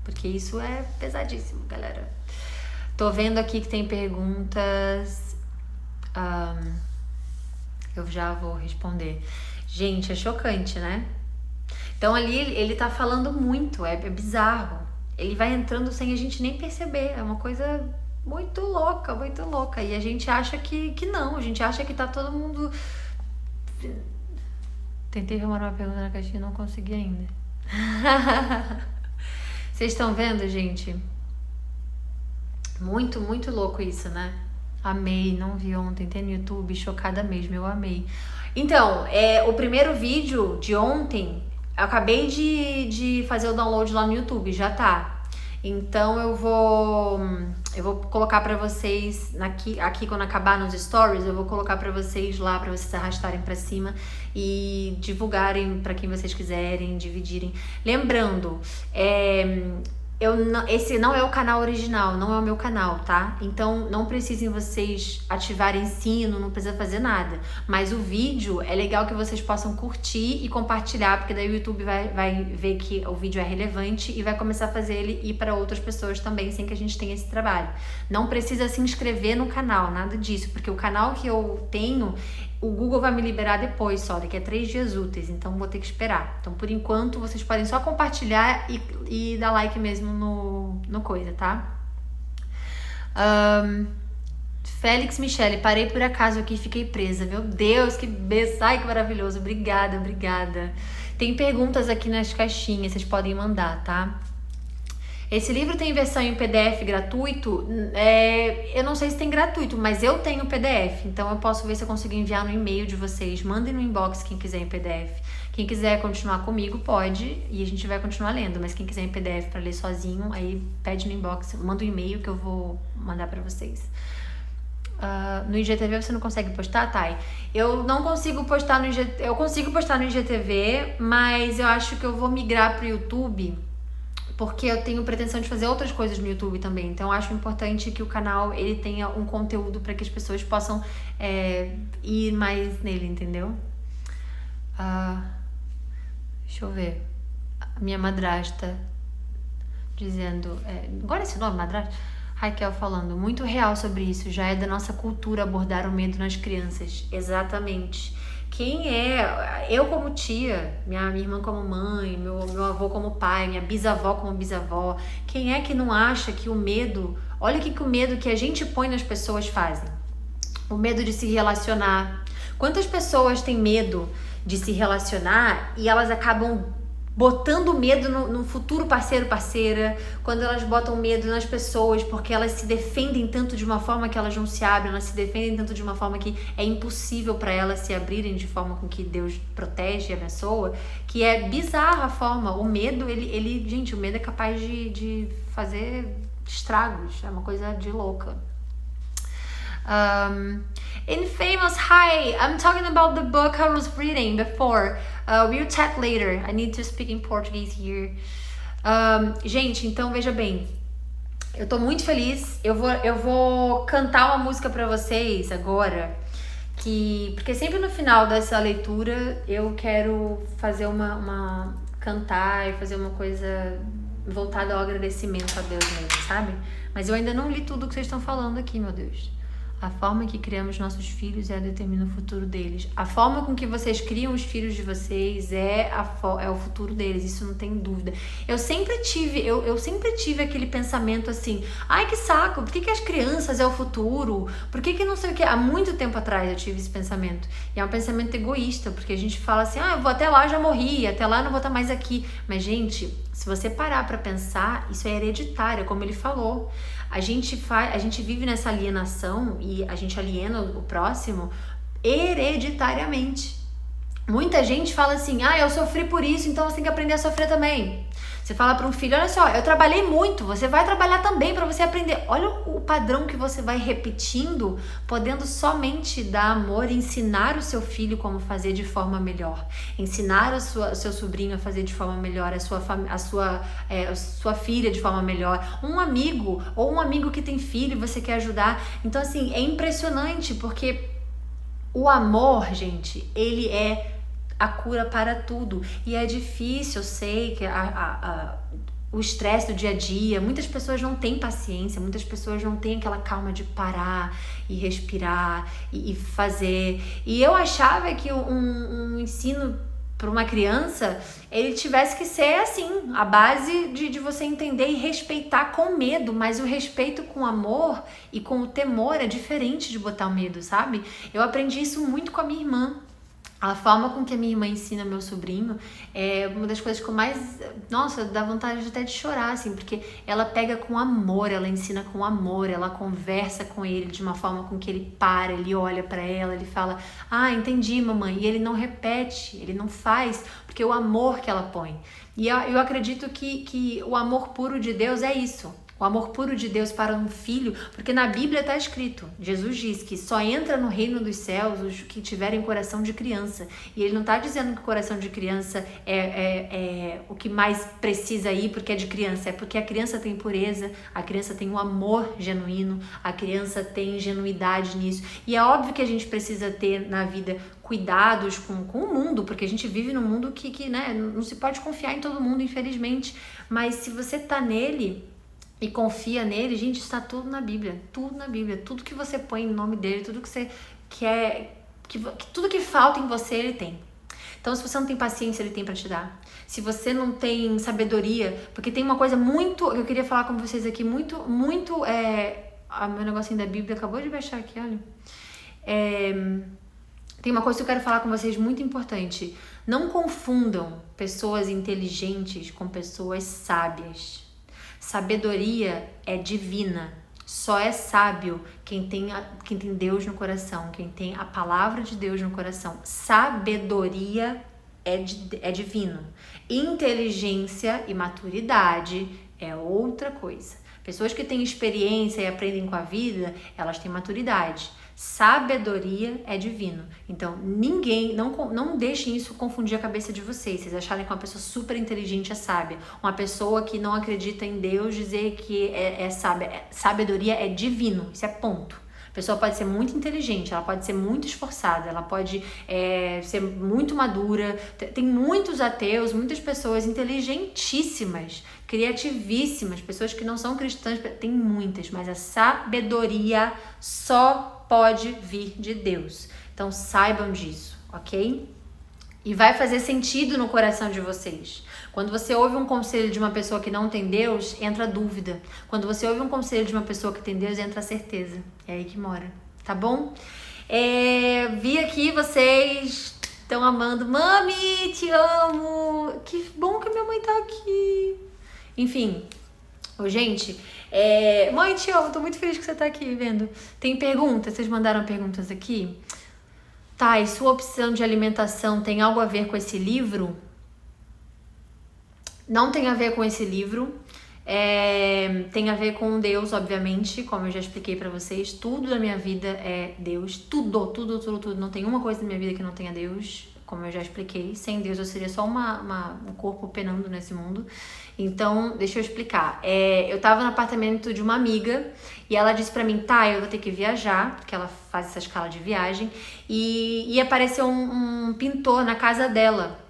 Porque isso é pesadíssimo, galera. Tô vendo aqui que tem perguntas. Eu já vou responder. Gente, é chocante, né? Então ali ele tá falando muito, é bizarro. Ele vai entrando sem a gente nem perceber. É uma coisa muito louca, muito louca. E a gente acha que não, a gente acha que tá todo mundo... Tentei arrumar uma pergunta na caixinha e não consegui ainda. Vocês estão vendo, gente? Muito, muito louco isso, né? Amei, não vi ontem, tem no YouTube, chocada mesmo, eu amei. Então, o primeiro vídeo de ontem, eu acabei de fazer o download lá no YouTube, já tá. Então eu vou colocar pra vocês, aqui quando acabar nos stories, eu vou colocar pra vocês lá, pra vocês arrastarem pra cima e divulgarem pra quem vocês quiserem, dividirem. Lembrando, esse não é o canal original, não é o meu canal, tá? Então não precisem vocês ativarem sino, não precisa fazer nada. Mas o vídeo é legal que vocês possam curtir e compartilhar, porque daí o YouTube vai ver que o vídeo é relevante e vai começar a fazer ele ir para outras pessoas também, sem que a gente tenha esse trabalho. Não precisa se inscrever no canal, nada disso, porque o canal que eu tenho, o Google vai me liberar depois só, daqui a 3 dias úteis, então vou ter que esperar. Então, por enquanto, vocês podem só compartilhar e dar like mesmo no coisa, tá? Félix Michele, parei por acaso aqui e fiquei presa. Meu Deus, que beijo. Ai, que maravilhoso. Obrigada, obrigada. Tem perguntas aqui nas caixinhas, vocês podem mandar, tá? Esse livro tem versão em PDF gratuito. Eu não sei se tem gratuito, mas eu tenho PDF. Então eu posso ver se eu consigo enviar no e-mail de vocês. Mandem no inbox quem quiser em PDF. Quem quiser continuar comigo pode e a gente vai continuar lendo. Mas quem quiser em PDF para ler sozinho, aí pede no inbox, manda um e-mail que eu vou mandar para vocês. No IGTV você não consegue postar, Thay? Eu não consigo postar no IGTV. Eu consigo postar no IGTV, mas eu acho que eu vou migrar pro YouTube, porque eu tenho pretensão de fazer outras coisas no YouTube também. Então eu acho importante que o canal ele tenha um conteúdo para que as pessoas possam ir mais nele, entendeu? Deixa eu ver. A minha madrasta dizendo... agora esse nome, madrasta? Raquel falando, muito real sobre isso, já é da nossa cultura abordar o medo nas crianças. Exatamente. Quem é? Eu como tia, minha irmã como mãe, meu avô como pai, minha bisavó como bisavó. Quem é que não acha que o medo... Olha o que o medo que a gente põe nas pessoas fazem. O medo de se relacionar. Quantas pessoas têm medo de se relacionar e elas acabam botando medo no futuro parceiro, parceira, quando elas botam medo nas pessoas, porque elas se defendem tanto de uma forma que elas não se abrem, elas se defendem tanto de uma forma que é impossível para elas se abrirem de forma com que Deus protege e abençoa, que é bizarra a forma. O medo, gente, o medo é capaz de fazer estragos, é uma coisa de louca. Infamous, hi, I'm talking about the book I was reading before. We'll chat later. I need to speak in Portuguese here. Gente, então veja bem. Eu tô muito feliz. Eu vou cantar uma música pra vocês agora. Porque sempre no final dessa leitura eu quero fazer cantar e fazer uma coisa voltada ao agradecimento a Deus mesmo, sabe? Mas eu ainda não li tudo que vocês estão falando aqui, meu Deus. A forma que criamos nossos filhos determina o futuro deles. A forma com que vocês criam os filhos de vocês é o futuro deles, isso não tem dúvida. Eu sempre tive aquele pensamento assim, ai que saco, por que as crianças é o futuro? Por que não sei o que? Há muito tempo atrás eu tive esse pensamento. E é um pensamento egoísta, porque a gente fala assim, eu vou até lá, já morri, até lá eu não vou estar mais aqui. Mas gente, se você parar pra pensar, isso é hereditário, como ele falou. A gente vive nessa alienação e a gente aliena o próximo hereditariamente. Muita gente fala assim, eu sofri por isso, então você tem que aprender a sofrer também. Você fala para um filho, olha só, eu trabalhei muito, você vai trabalhar também para você aprender. Olha o padrão que você vai repetindo, podendo somente dar amor, ensinar o seu filho como fazer de forma melhor, ensinar o seu sobrinho a fazer de forma melhor, a sua filha de forma melhor, um amigo que tem filho e você quer ajudar. Então assim, é impressionante porque o amor, gente, ele é a cura para tudo. E é difícil, eu sei que o estresse do dia a dia, muitas pessoas não têm paciência, muitas pessoas não têm aquela calma de parar e respirar e fazer. E eu achava que um ensino para uma criança, ele tivesse que ser assim, a base de você entender e respeitar com medo, mas o respeito com amor e com o temor é diferente de botar o medo, sabe? Eu aprendi isso muito com a minha irmã. A forma com que a minha irmã ensina meu sobrinho é uma das coisas que eu mais... Nossa, dá vontade até de chorar, assim, porque ela pega com amor, ela ensina com amor, ela conversa com ele de uma forma com que ele para, ele olha pra ela, ele fala, entendi, mamãe, e ele não repete, ele não faz, porque o amor que ela põe. E eu acredito que o amor puro de Deus é isso. O amor puro de Deus para um filho, porque na Bíblia está escrito, Jesus diz que só entra no reino dos céus os que tiverem coração de criança. E ele não está dizendo que o coração de criança é o que mais precisa ir porque é de criança, é porque a criança tem pureza, a criança tem um amor genuíno, a criança tem ingenuidade nisso. E é óbvio que a gente precisa ter na vida cuidados com o mundo, porque a gente vive num mundo que né, não se pode confiar em todo mundo, infelizmente. Mas se você está nele e confia nele, gente, está tudo na Bíblia, tudo que você põe em nome dele, tudo que você quer, tudo que falta em você, ele tem. Então, se você não tem paciência, ele tem para te dar. Se você não tem sabedoria, porque tem uma coisa muito, eu queria falar com vocês aqui, muito, meu negocinho da Bíblia acabou de baixar aqui, olha. Tem uma coisa que eu quero falar com vocês muito importante. Não confundam pessoas inteligentes com pessoas sábias. Sabedoria é divina. Só é sábio quem tem Deus no coração, quem tem a palavra de Deus no coração. Sabedoria é divino. Inteligência e maturidade é outra coisa. Pessoas que têm experiência e aprendem com a vida, elas têm maturidade. Sabedoria é divino. Então, não deixem isso confundir a cabeça de vocês. Vocês acharem que uma pessoa super inteligente é sábia. Uma pessoa que não acredita em Deus dizer que é sábia. Sabedoria é divino. Isso é ponto. A pessoa pode ser muito inteligente, ela pode ser muito esforçada, ela pode ser muito madura. Tem muitos ateus, muitas pessoas inteligentíssimas, criativíssimas, pessoas que não são cristãs, tem muitas, mas a sabedoria só pode vir de Deus. Então saibam disso, ok? E vai fazer sentido no coração de vocês. Quando você ouve um conselho de uma pessoa que não tem Deus, entra a dúvida. Quando você ouve um conselho de uma pessoa que tem Deus, entra a certeza. É aí que mora, tá bom? Vi aqui vocês estão amando. Mami, te amo! Que bom que minha mãe tá aqui. Enfim, gente, mãe, te amo. Tô muito feliz que você tá aqui vendo. Tem perguntas? Vocês mandaram perguntas aqui? Tá, e sua opção de alimentação tem algo a ver com esse livro? Não tem a ver com esse livro, tem a ver com Deus, obviamente, como eu já expliquei pra vocês. Tudo da minha vida é Deus, tudo. Não tem uma coisa da minha vida que não tenha Deus, como eu já expliquei. Sem Deus eu seria só um corpo penando nesse mundo. Então, deixa eu explicar. Eu tava no apartamento de uma amiga e ela disse pra mim, tá, eu vou ter que viajar, porque ela faz essa escala de viagem, e apareceu um pintor na casa dela,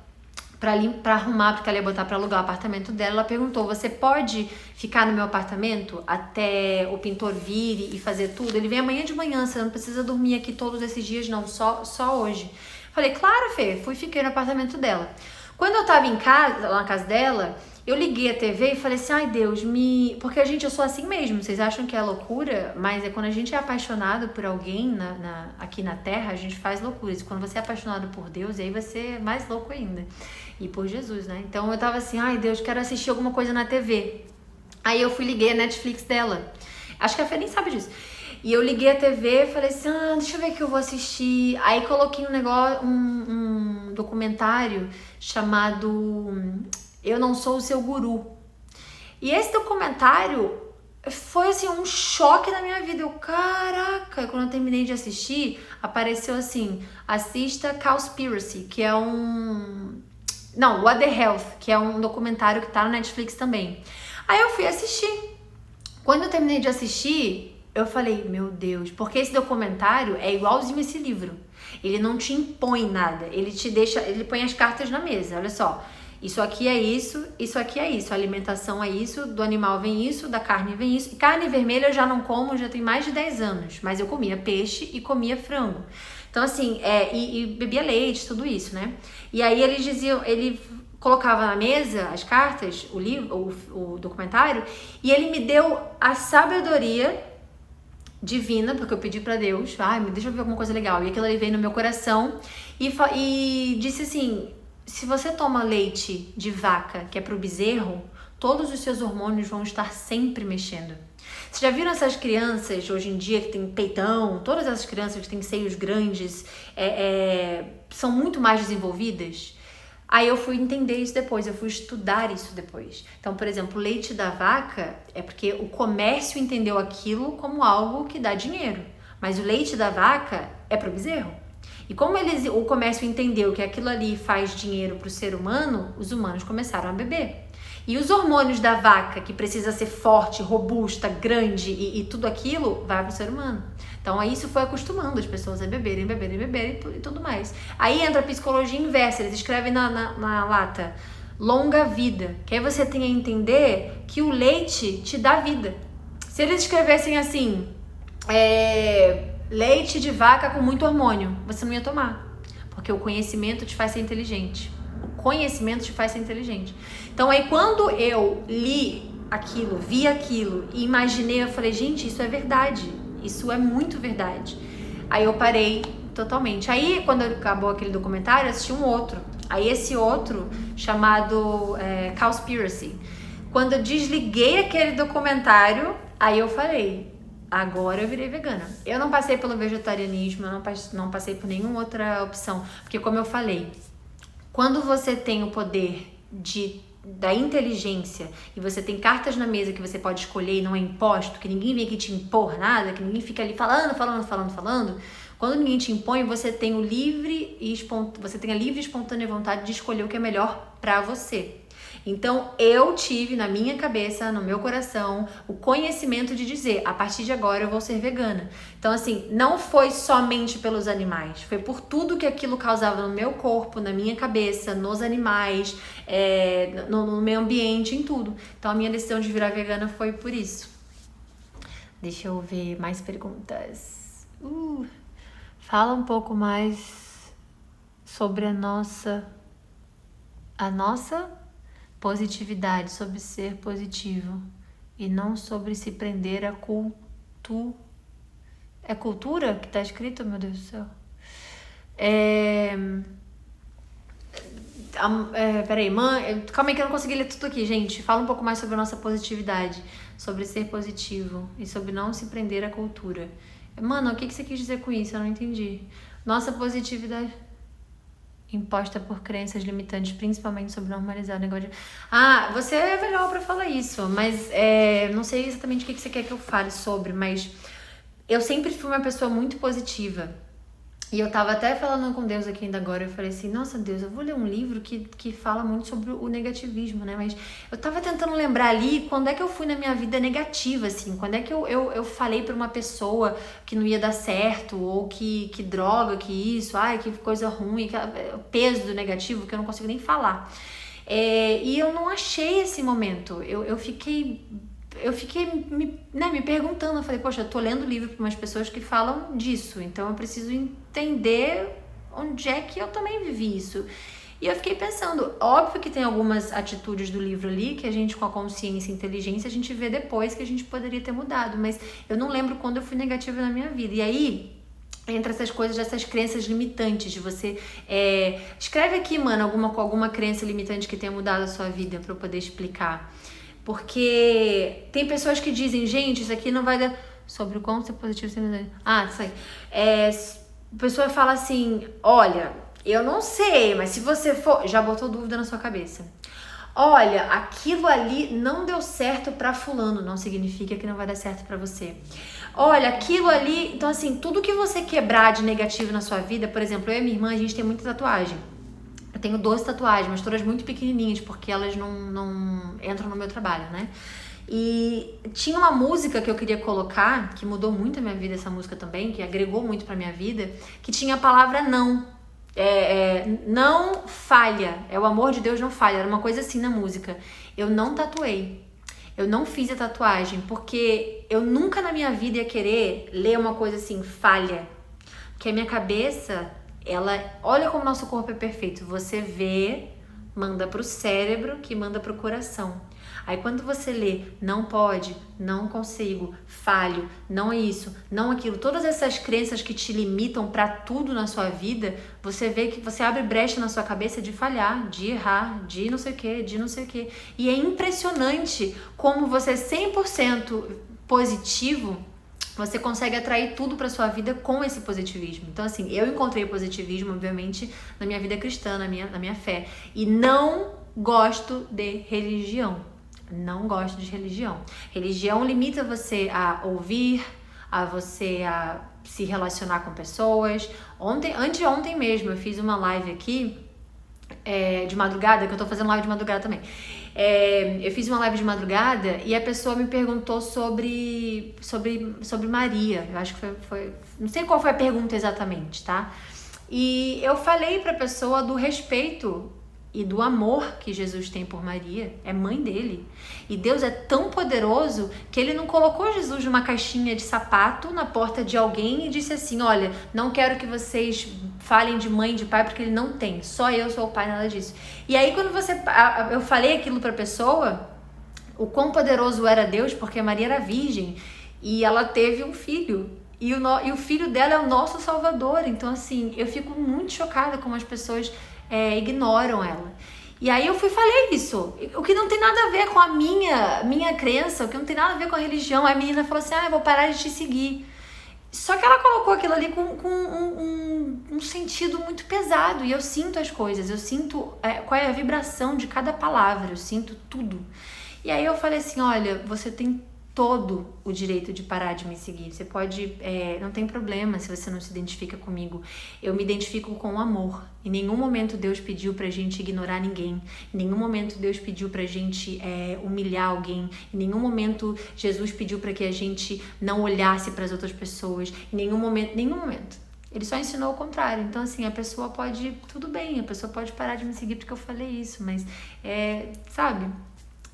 pra arrumar, porque ela ia botar pra alugar o apartamento dela. Ela perguntou, você pode ficar no meu apartamento até o pintor vir e fazer tudo? Ele vem amanhã de manhã, você não precisa dormir aqui todos esses dias não, só hoje. Falei, claro, Fê, fiquei no apartamento dela. Quando eu tava em casa, lá na casa dela, eu liguei a TV e falei assim, ai Deus, porque eu sou assim mesmo, vocês acham que é loucura? Mas é quando a gente é apaixonado por alguém aqui na Terra, a gente faz loucuras. E quando você é apaixonado por Deus, aí vai ser mais louco ainda. E por Jesus, né? Então eu tava assim, ai Deus, quero assistir alguma coisa na TV. Aí eu liguei a Netflix dela. Acho que a Fê nem sabe disso. E eu liguei a TV e falei assim, deixa eu ver o que eu vou assistir. Aí coloquei um documentário chamado Eu Não Sou o Seu Guru. E esse documentário foi assim um choque na minha vida. Caraca, quando eu terminei de assistir, apareceu assim, assista Cowspiracy, que é What the Health, que é um documentário que tá na Netflix também. Aí eu fui assistir. Quando eu terminei de assistir, eu falei, meu Deus, porque esse documentário é igualzinho esse livro. Ele não te impõe nada, ele põe as cartas na mesa, olha só. Isso aqui é isso aqui é isso. A alimentação é isso, do animal vem isso, da carne vem isso. E carne vermelha eu já não como, já tem mais de 10 anos. Mas eu comia peixe e comia frango. Então assim, e bebia leite, tudo isso, né? E aí eles diziam, ele colocava na mesa as cartas, o livro, o documentário, e ele me deu a sabedoria divina, porque eu pedi pra Deus, deixa eu ver alguma coisa legal. E aquilo ali veio no meu coração e disse assim, se você toma leite de vaca, que é pro bezerro, todos os seus hormônios vão estar sempre mexendo. Vocês já viram essas crianças hoje em dia que tem peitão? Todas essas crianças que têm seios grandes são muito mais desenvolvidas? Aí eu fui entender isso depois, eu fui estudar isso depois. Então, por exemplo, o leite da vaca é porque o comércio entendeu aquilo como algo que dá dinheiro. Mas o leite da vaca é pro bezerro. E como o comércio entendeu que aquilo ali faz dinheiro pro ser humano, os humanos começaram a beber. E os hormônios da vaca, que precisa ser forte, robusta, grande e tudo aquilo, vai pro ser humano. Então aí isso foi acostumando as pessoas a beberem e tudo mais. Aí entra a psicologia inversa, eles escrevem na lata, longa vida. Que aí você tem a entender que o leite te dá vida. Se eles escrevessem assim, leite de vaca com muito hormônio, você não ia tomar. Porque o conhecimento te faz ser inteligente. O conhecimento te faz ser inteligente. Então aí quando eu li aquilo, vi aquilo e imaginei, eu falei, gente, isso é verdade. Isso é muito verdade. Aí eu parei totalmente. Aí quando acabou aquele documentário, eu assisti um outro. Aí esse outro, chamado Cowspiracy. Quando eu desliguei aquele documentário, aí eu falei, agora eu virei vegana. Eu não passei pelo vegetarianismo, eu não passei por nenhuma outra opção. Porque como eu falei, quando você tem o poder da inteligência e você tem cartas na mesa que você pode escolher e não é imposto, que ninguém vem aqui te impor nada, que ninguém fica ali falando, quando ninguém te impõe, você tem a livre e espontânea vontade de escolher o que é melhor pra você. Então, eu tive na minha cabeça, no meu coração, o conhecimento de dizer, a partir de agora eu vou ser vegana. Então, assim, não foi somente pelos animais, foi por tudo que aquilo causava no meu corpo, na minha cabeça, nos animais, no meio ambiente, em tudo. Então, a minha decisão de virar vegana foi por isso. Deixa eu ver mais perguntas. Fala um pouco mais sobre a nossa positividade, sobre ser positivo e não sobre se prender a É cultura que tá escrito, meu Deus do céu? Peraí, calma aí que eu não consegui ler tudo aqui, gente. Fala um pouco mais sobre a nossa positividade, sobre ser positivo e sobre não se prender à cultura. Mano, o que você quis dizer com isso? Eu não entendi. Nossa positividade imposta por crenças limitantes, principalmente sobre normalizar o negócio de... você é melhor pra falar isso, mas não sei exatamente o que você quer que eu fale sobre, mas eu sempre fui uma pessoa muito positiva. E eu tava até falando com Deus aqui ainda agora, eu falei assim, nossa Deus, eu vou ler um livro que fala muito sobre o negativismo, né? Mas eu tava tentando lembrar ali quando é que eu fui na minha vida negativa, assim, quando é que eu falei pra uma pessoa que não ia dar certo, ou que droga, que isso, que coisa ruim, o peso do negativo, que eu não consigo nem falar. E eu não achei esse momento, eu fiquei me perguntando, eu falei, poxa, eu tô lendo livro para umas pessoas que falam disso, então eu preciso entender onde é que eu também vivi isso. E eu fiquei pensando, óbvio que tem algumas atitudes do livro ali que a gente, com a consciência e inteligência, a gente vê depois que a gente poderia ter mudado, mas eu não lembro quando eu fui negativa na minha vida. E aí, entre essas coisas, essas crenças limitantes de você... escreve aqui, mano, alguma crença limitante que tenha mudado a sua vida para eu poder explicar. Porque tem pessoas que dizem, gente, isso aqui não vai dar... Sobre o quão ser positivo... isso aí. A pessoa fala assim, olha, eu não sei, mas se você for... Já botou dúvida na sua cabeça. Olha, aquilo ali não deu certo pra fulano, não significa que não vai dar certo pra você. Olha, aquilo ali... Então, assim, tudo que você quebrar de negativo na sua vida, por exemplo, eu e minha irmã, a gente tem muita tatuagem. Eu tenho 12 tatuagens, mas todas muito pequenininhas, porque elas não entram no meu trabalho, né? E tinha uma música que eu queria colocar, que mudou muito a minha vida, essa música também, que agregou muito pra minha vida, que tinha a palavra não. Não falha, o amor de Deus não falha, era uma coisa assim na música. Eu não tatuei, eu não fiz a tatuagem, porque eu nunca na minha vida ia querer ler uma coisa assim, falha. Porque a minha cabeça... olha como nosso corpo é perfeito. Você vê, manda pro cérebro, que manda pro coração. Aí quando você lê, não pode, não consigo, falho, não é isso, não aquilo, todas essas crenças que te limitam pra tudo na sua vida, você vê que você abre brecha na sua cabeça de falhar, de errar, de não sei o que. E é impressionante como você é 100% positivo, você consegue atrair tudo para sua vida com esse positivismo. Então, assim, eu encontrei o positivismo, obviamente, na minha vida cristã, na minha fé. E não gosto de religião. Não gosto de religião. Religião limita você a ouvir, a você a se relacionar com pessoas. Anteontem mesmo, eu fiz uma live aqui, de madrugada, que eu tô fazendo live de madrugada também. Eu fiz uma live de madrugada e a pessoa me perguntou sobre Maria. Eu acho que foi... Não sei qual foi a pergunta exatamente, tá? E eu falei pra pessoa do respeito e do amor que Jesus tem por Maria. É mãe dele. E Deus é tão poderoso que ele não colocou Jesus numa caixinha de sapato na porta de alguém e disse assim, olha, não quero que vocês falem de mãe e de pai porque ele não tem. Só eu sou o pai, nada disso. E aí quando eu falei aquilo pra pessoa, o quão poderoso era Deus, porque Maria era virgem e ela teve um filho. E o filho dela é o nosso Salvador. Então, assim, eu fico muito chocada como as pessoas ignoram ela. E aí eu fui e falei isso, o que não tem nada a ver com a minha crença, o que não tem nada a ver com a religião. A menina falou assim, eu vou parar de te seguir. Só que ela colocou aquilo ali com um sentido muito pesado. E eu sinto as coisas, eu sinto qual é a vibração de cada palavra, eu sinto tudo. E aí eu falei assim, olha, você tem todo o direito de parar de me seguir. Você pode, não tem problema se você não se identifica comigo. Eu me identifico com o amor. Em nenhum momento Deus pediu pra gente ignorar ninguém. Em nenhum momento Deus pediu pra gente humilhar alguém. Em nenhum momento Jesus pediu pra que a gente não olhasse para as outras pessoas. Em nenhum momento. Ele só ensinou o contrário. Então, assim, a pessoa pode, tudo bem, a pessoa pode parar de me seguir porque eu falei isso, mas, sabe?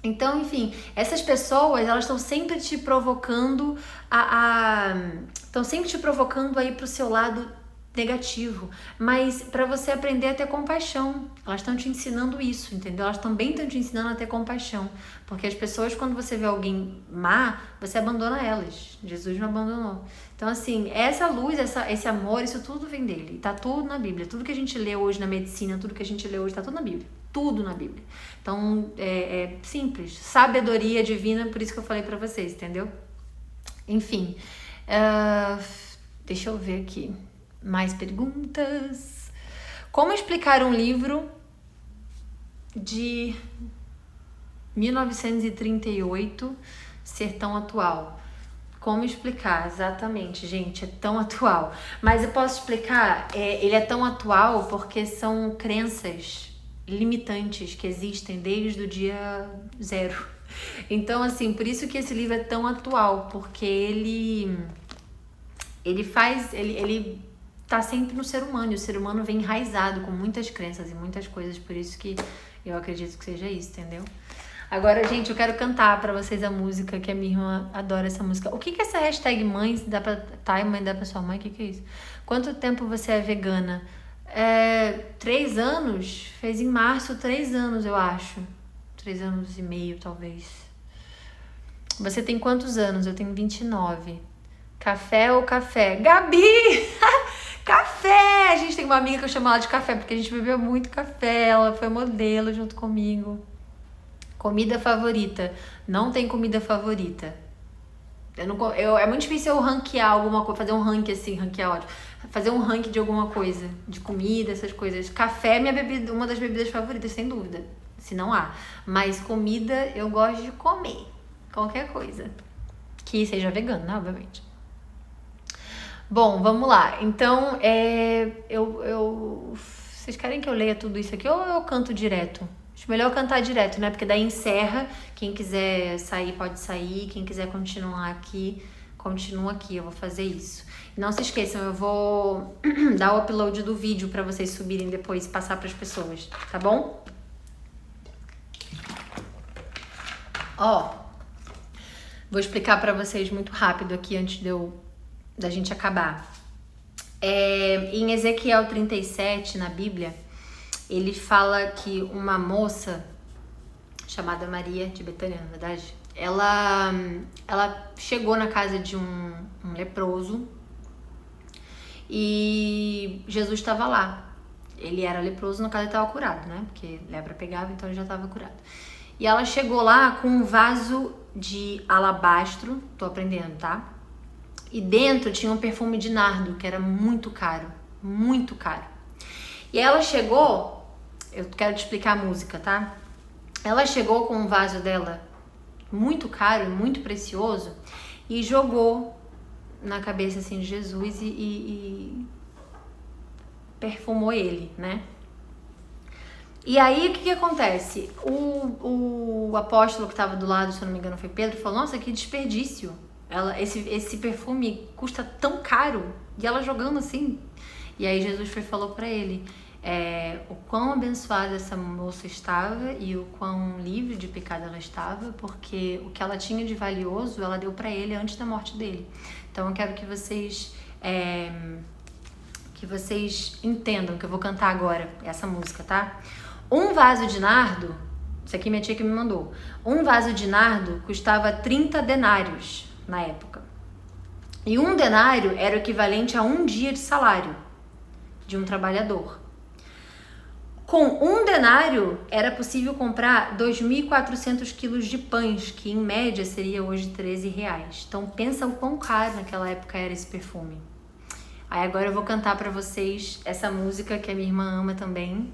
Então, enfim, essas pessoas, elas estão sempre te provocando estão sempre te provocando aí pro seu lado negativo, mas para você aprender a ter compaixão. Elas estão te ensinando isso, entendeu? Elas também estão te ensinando a ter compaixão, porque as pessoas, quando você vê alguém má, você abandona elas. Jesus não abandonou. Então, assim, essa luz, esse amor, isso tudo vem dele. Tá tudo na Bíblia. Tudo que a gente lê hoje na medicina, tudo que a gente lê hoje, tá tudo na Bíblia. Tudo na Bíblia. Então, é simples. Sabedoria divina, por isso que eu falei pra vocês, entendeu? Enfim. Deixa eu ver aqui. Mais perguntas. Como explicar um livro de 1938 ser tão atual? Como explicar? Exatamente, gente, é tão atual. Mas eu posso explicar, ele é tão atual porque são crenças limitantes que existem desde o dia zero. Então, assim, por isso que esse livro é tão atual, porque ele tá sempre no ser humano, e o ser humano vem enraizado com muitas crenças e muitas coisas, por isso que eu acredito que seja isso, entendeu? Agora, gente, eu quero cantar pra vocês a música, que a minha irmã adora essa música. O que é essa hashtag mãe, dá pra tá, mãe dá pra sua mãe, o que é isso? Quanto tempo você é vegana? 3 anos? Fez em março 3 anos, eu acho. 3 anos e meio, talvez. Você tem quantos anos? Eu tenho 29. Café ou café? Gabi! Café! A gente tem uma amiga que eu chamo ela de café, porque a gente bebeu muito café. Ela foi modelo junto comigo. Comida favorita? Não tem comida favorita. É muito difícil eu ranquear alguma coisa, fazer um ranking assim, ranquear ótimo. Fazer um ranking de alguma coisa, de comida, essas coisas. Café é minha bebida, uma das bebidas favoritas, sem dúvida. Se não há. Mas comida eu gosto de comer. Qualquer coisa. Que seja vegana, né? Obviamente. Bom, vamos lá. Então, vocês querem que eu leia tudo isso aqui ou eu canto direto? Acho melhor eu cantar direto, né? Porque daí encerra. Quem quiser sair, pode sair. Quem quiser continuar aqui, continua aqui. Eu vou fazer isso. Não se esqueçam, eu vou dar o upload do vídeo pra vocês subirem depois e passar pras pessoas, tá bom? Vou explicar pra vocês muito rápido aqui antes da gente acabar. Em Ezequiel 37, na Bíblia, ele fala que uma moça chamada Maria de Betânia, na verdade, ela chegou na casa de um leproso e Jesus estava lá. Ele era leproso, no caso ele estava curado, né? Porque lepra pegava, então ele já estava curado. E ela chegou lá com um vaso de alabastro, tô aprendendo, tá? E dentro tinha um perfume de nardo, que era muito caro, muito caro. E ela chegou, eu quero te explicar a música, tá? Ela chegou com um vaso dela muito caro, muito precioso, e jogou na cabeça assim de Jesus e perfumou ele, né? E aí, o que acontece? O apóstolo que estava do lado, se eu não me engano foi Pedro, falou, nossa, que desperdício. Esse perfume custa tão caro. E ela jogando assim. E aí Jesus falou pra ele o quão abençoada essa moça estava e o quão livre de pecado ela estava, porque o que ela tinha de valioso, ela deu pra ele antes da morte dele. Então eu quero que vocês entendam que eu vou cantar agora essa música, tá? Um vaso de nardo, isso aqui minha tia que me mandou, um vaso de nardo custava 30 denários na época. E um denário era o equivalente a um dia de salário de um trabalhador. Com 1 denário era possível comprar 2.400 quilos de pães, que em média seria hoje R$13. Então pensa o quão caro naquela época era esse perfume. Aí agora eu vou cantar pra vocês essa música que a minha irmã ama também,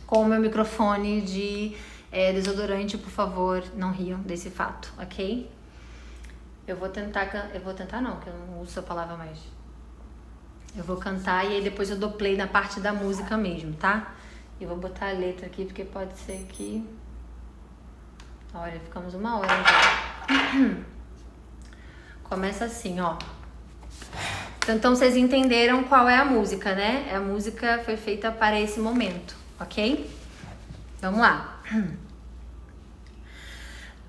com o meu microfone de desodorante. Por favor, não riam desse fato, ok? Eu vou tentar não, que eu não uso essa palavra mais. Eu vou cantar e aí depois eu dou play na parte da música mesmo, tá? Eu vou botar a letra aqui, porque pode ser que... Olha, ficamos 1 hora já. Começa assim, ó. Então vocês entenderam qual é a música, né? A música foi feita para esse momento, ok? Vamos lá.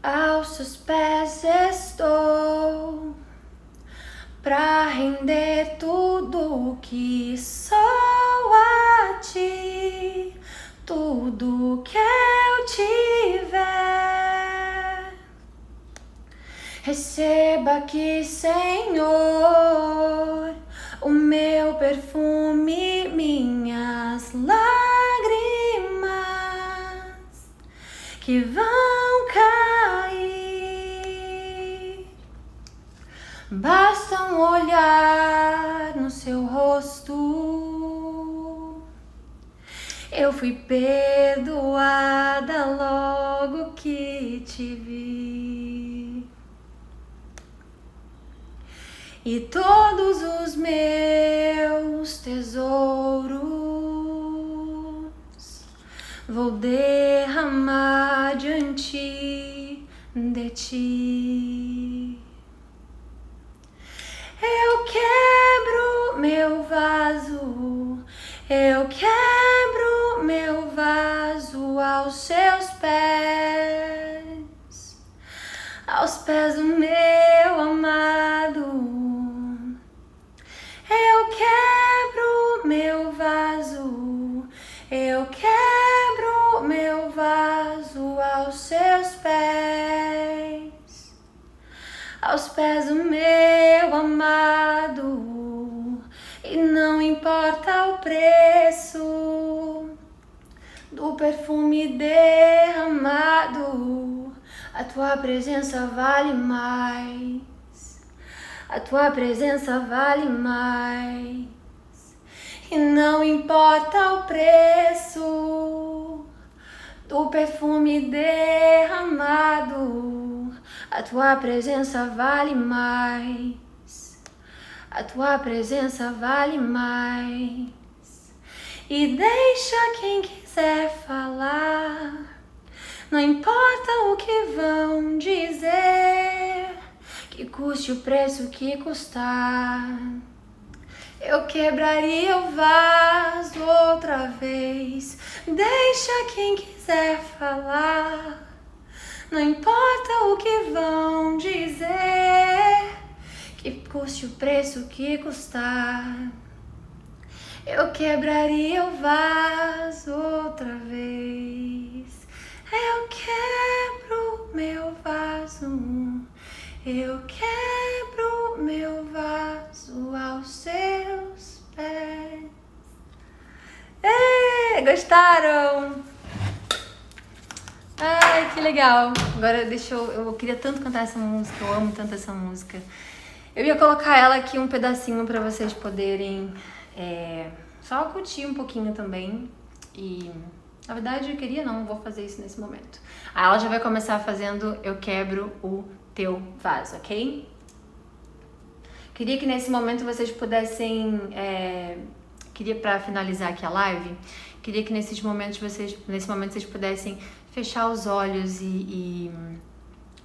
Aos seus pés estou, pra render tudo que sou a ti, tudo que eu tiver. Receba aqui, Senhor, o meu perfume, minhas lágrimas que vão cair. Basta um olhar no seu rosto, eu fui perdoada logo que te vi. E todos os meus tesouros vou derramar diante de ti. Eu quebro meu vaso, eu quebro meu vaso aos seus pés, aos pés do meu amado. Eu quebro meu vaso, eu quebro meu vaso aos seus pés, aos pés do meu amado. E não importa o preço do perfume derramado, a tua presença vale mais. A tua presença vale mais. E não importa o preço do perfume derramado, a tua presença vale mais. A tua presença vale mais. E deixa quem quiser falar, não importa o que vão dizer, que custe o preço que custar. Eu quebraria o vaso outra vez. Deixa quem quiser falar, não importa o que vão dizer, que custe o preço que custar. Eu quebraria o vaso outra vez. Eu quebro meu vaso, eu quebro meu vaso aos seus pés. Gostaram? Ai, que legal. Agora eu queria tanto cantar essa música, eu amo tanto essa música. Eu ia colocar ela aqui um pedacinho pra vocês poderem só curtir um pouquinho também. E na verdade eu queria, não vou fazer isso nesse momento. Aí ela já vai começar fazendo Eu Quebro o Teu Vaso, ok? Queria que nesse momento vocês pudessem, queria pra finalizar aqui a live, queria que nesse momento vocês pudessem fechar os olhos e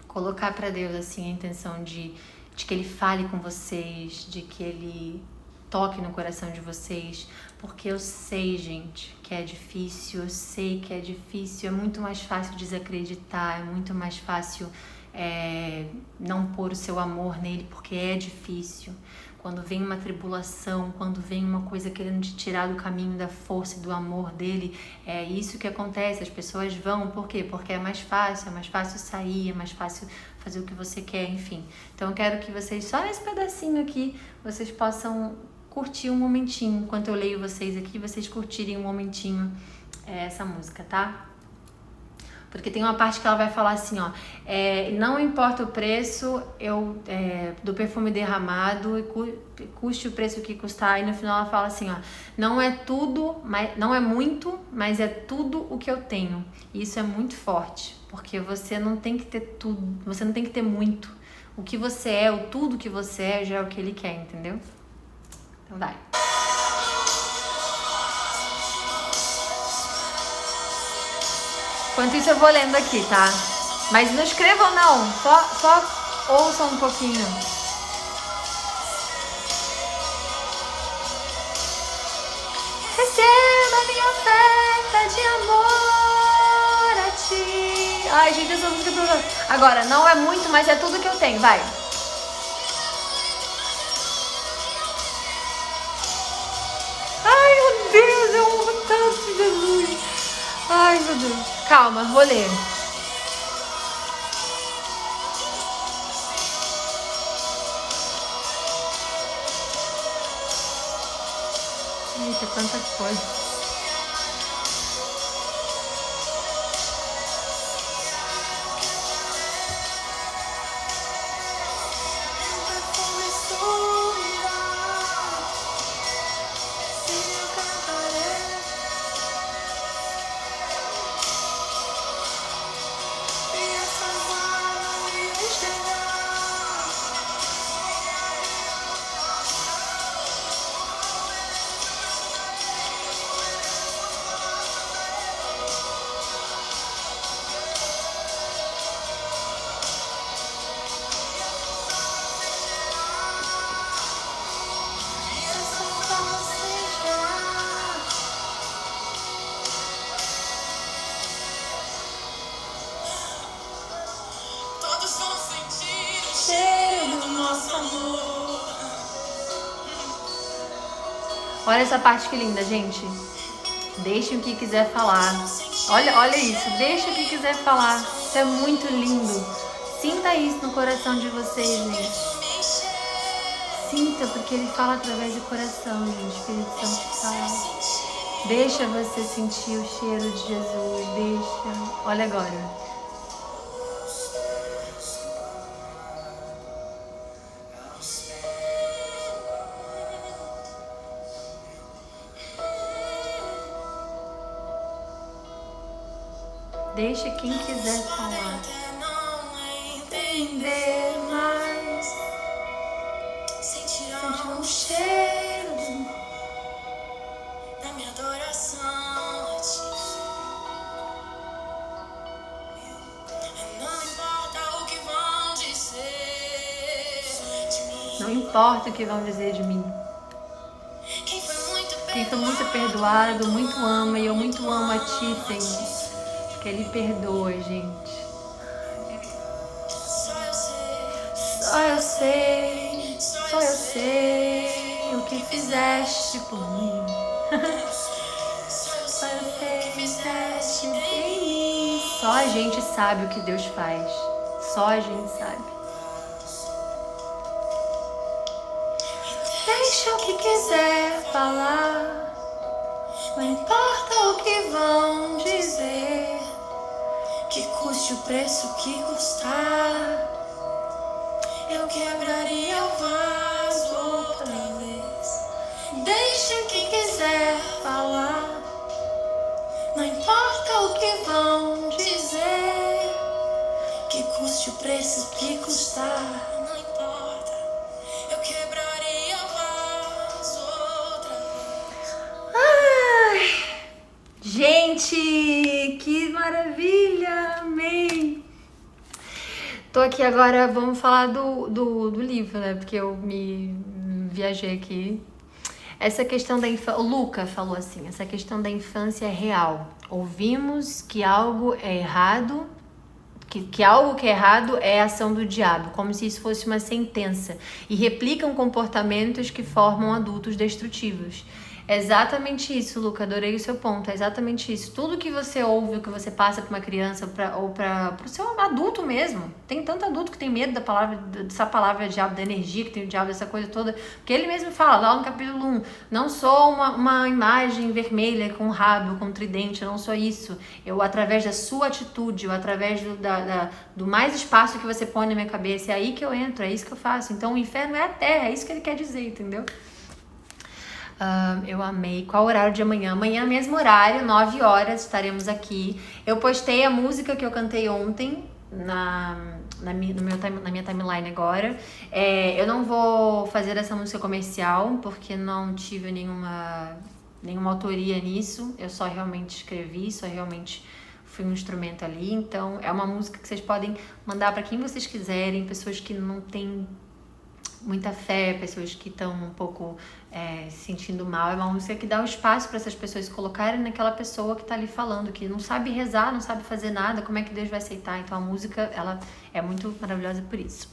colocar pra Deus assim a intenção de que Ele fale com vocês, de que Ele toque no coração de vocês, porque eu sei, gente, que é difícil, eu sei que é difícil, é muito mais fácil desacreditar, é muito mais fácil não pôr o seu amor nele, porque é difícil. Quando vem uma tribulação, quando vem uma coisa querendo te tirar do caminho da força e do amor dele, é isso que acontece, as pessoas vão, por quê? Porque é mais fácil sair, é mais fácil fazer o que você quer, enfim. Então eu quero que vocês, só nesse pedacinho aqui, vocês possam curtir um momentinho, enquanto eu leio vocês aqui, vocês curtirem um momentinho essa música, tá? Porque tem uma parte que ela vai falar assim, ó, não importa o preço do perfume derramado, custe o preço que custar, e no final ela fala assim, ó, não é muito, mas é tudo o que eu tenho. E isso é muito forte, porque você não tem que ter tudo, você não tem que ter muito. O que você é, o tudo que você é, já é o que ele quer, entendeu? Então vai. Enquanto isso eu vou lendo aqui, tá? Mas não escrevam não, só ouçam um pouquinho. Receba minha oferta de amor a ti. Ai, gente, essa música é agora, não é muito, mas é tudo que eu tenho, vai. Ai, meu Deus, eu amo tanto Jesus. Ai, meu Deus. Calma, vou ler. Eita, quanta coisa. Olha essa parte que linda, gente. Deixe o que quiser falar. Olha isso. Deixe o que quiser falar. Isso é muito lindo. Sinta isso no coração de vocês, gente. Sinta, porque ele fala através do coração, gente. Espírito Santo fala. Deixa você sentir o cheiro de Jesus. Deixa. Olha agora. Deixa quem quiser falar. Entender mais. Sentir o cheiro da minha adoração a ti. Não importa o que vão dizer de mim. Não importa o que vão dizer de mim. Quem foi muito perdoado, muito ama, e eu muito amo a ti, Senhor. Que ele perdoa, gente. Só eu sei o que fizeste por mim. Só eu sei o que fizeste em mim. Só a gente sabe o que Deus faz. Só a gente sabe. Deixa o que quiser falar. Não importa o que vão dizer. Que custe o preço que custar, eu quebraria o vaso outra vez. Deixa quem quiser falar, não importa o que vão dizer. Que custe o preço que custar, não importa, eu quebraria o vaso outra vez. Ai, gente, que maravilha! Amei! Tô aqui agora, vamos falar do livro, né? Porque eu me viajei aqui. Essa questão da infância, o Luca falou assim, essa questão da infância é real. Ouvimos que algo é errado, que algo que é errado é a ação do diabo, como se isso fosse uma sentença, e replicam comportamentos que formam adultos destrutivos. Exatamente isso, Luca, adorei o seu ponto, é exatamente isso. Tudo que você ouve, que você passa pra uma criança ou para o seu adulto mesmo. Tem tanto adulto que tem medo da palavra, dessa palavra diabo, da energia que tem o diabo, dessa coisa toda. Porque ele mesmo fala, lá no capítulo 1, não sou uma imagem vermelha com rabo, com tridente, eu não sou isso. Eu, através da sua atitude, eu, através do mais espaço que você põe na minha cabeça, é aí que eu entro, é isso que eu faço. Então o inferno é a terra, é isso que ele quer dizer, entendeu? Eu amei. Qual o horário de amanhã? Amanhã, mesmo horário, 9 horas, estaremos aqui. Eu postei a música que eu cantei ontem na minha timeline agora. Eu não vou fazer essa música comercial, porque não tive nenhuma autoria nisso. Eu só realmente escrevi, só realmente fui um instrumento ali. Então, é uma música que vocês podem mandar para quem vocês quiserem, pessoas que não têm muita fé, pessoas que estão um pouco se sentindo mal. É uma música que dá um espaço para essas pessoas se colocarem naquela pessoa que está ali falando, que não sabe rezar, não sabe fazer nada, como é que Deus vai aceitar? Então a música, ela é muito maravilhosa por isso.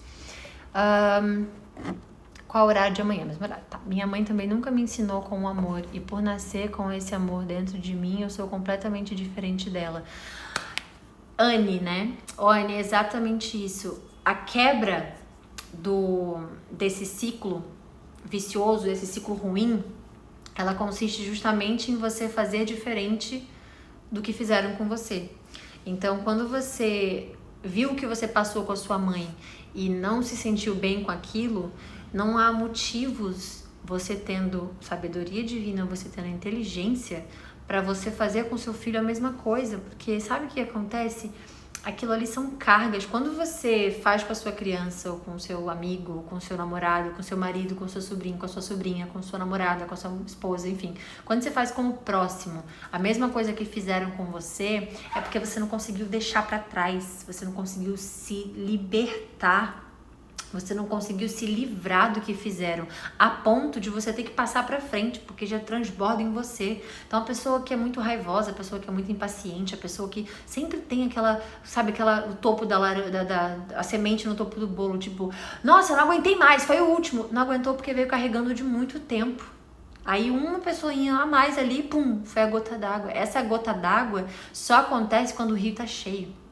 Qual o horário de amanhã? Mesmo horário. Tá. Minha mãe também nunca me ensinou com o amor, e por nascer com esse amor dentro de mim, eu sou completamente diferente dela. Anne, né? Anne, é exatamente isso. A quebra desse ciclo vicioso, desse ciclo ruim, ela consiste justamente em você fazer diferente do que fizeram com você. Então, quando você viu o que você passou com a sua mãe e não se sentiu bem com aquilo, não há motivos, você tendo sabedoria divina, você tendo inteligência, para você fazer com seu filho a mesma coisa, porque sabe o que acontece? Aquilo ali são cargas. Quando você faz com a sua criança, ou com o seu amigo, com o seu namorado, com o seu marido, com o seu sobrinho, com a sua sobrinha, com a sua namorada, com a sua esposa, enfim. Quando você faz com o próximo, a mesma coisa que fizeram com você, é porque você não conseguiu deixar pra trás, você não conseguiu se libertar, você não conseguiu se livrar do que fizeram, a ponto de você ter que passar pra frente, porque já transborda em você. Então a pessoa que é muito raivosa, a pessoa que é muito impaciente, a pessoa que sempre tem aquela, sabe, o topo a semente no topo do bolo, tipo, nossa, eu não aguentei mais, foi o último. Não aguentou porque veio carregando de muito tempo. Aí uma pessoinha a mais ali, pum, foi a gota d'água. Essa gota d'água só acontece quando o rio tá cheio.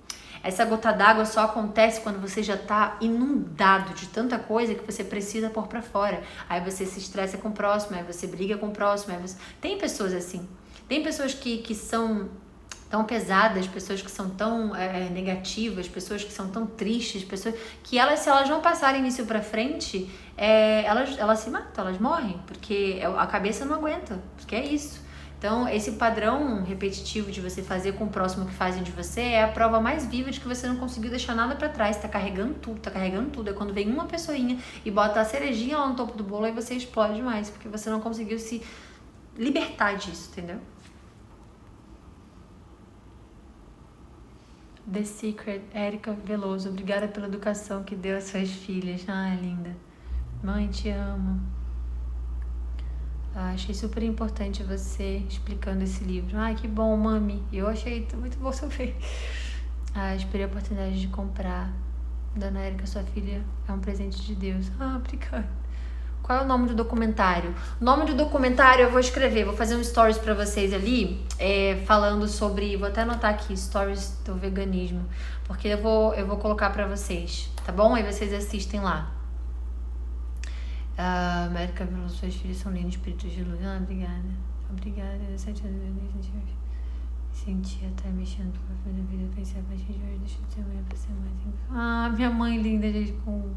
Essa gota d'água só acontece quando você já tá inundado de tanta coisa que você precisa pôr pra fora. Aí você se estressa com o próximo, aí você briga com o próximo. Tem pessoas assim. Tem pessoas que são tão pesadas, pessoas que são tão negativas, pessoas que são tão tristes, pessoas que se elas não passarem isso pra frente, elas se matam, elas morrem, porque a cabeça não aguenta, porque é isso. Então, esse padrão repetitivo de você fazer com o próximo que fazem de você é a prova mais viva de que você não conseguiu deixar nada pra trás, tá carregando tudo. É quando vem uma pessoinha e bota a cerejinha lá no topo do bolo, aí você explode mais, porque você não conseguiu se libertar disso, entendeu? The Secret, Érica Veloso, obrigada pela educação que deu às suas filhas. Ai, linda. Mãe, te amo. Achei super importante você explicando esse livro. Ai, que bom, mami. Eu achei muito bom saber. Esperei a oportunidade de comprar. Dona Érica, sua filha é um presente de Deus. Obrigada. Qual é o nome do documentário? O nome do documentário eu vou escrever, vou fazer um stories pra vocês ali, falando sobre, vou até anotar aqui, stories do veganismo, porque eu vou colocar pra vocês, tá bom? Aí vocês assistem lá. América, suas filhas são lindos, espíritos de luz. Obrigada. 7 anos, senti até mexendo com a vida, pensei a partir de hoje, deixa de ser mulher pra ser mais. Minha mãe linda, gente, com o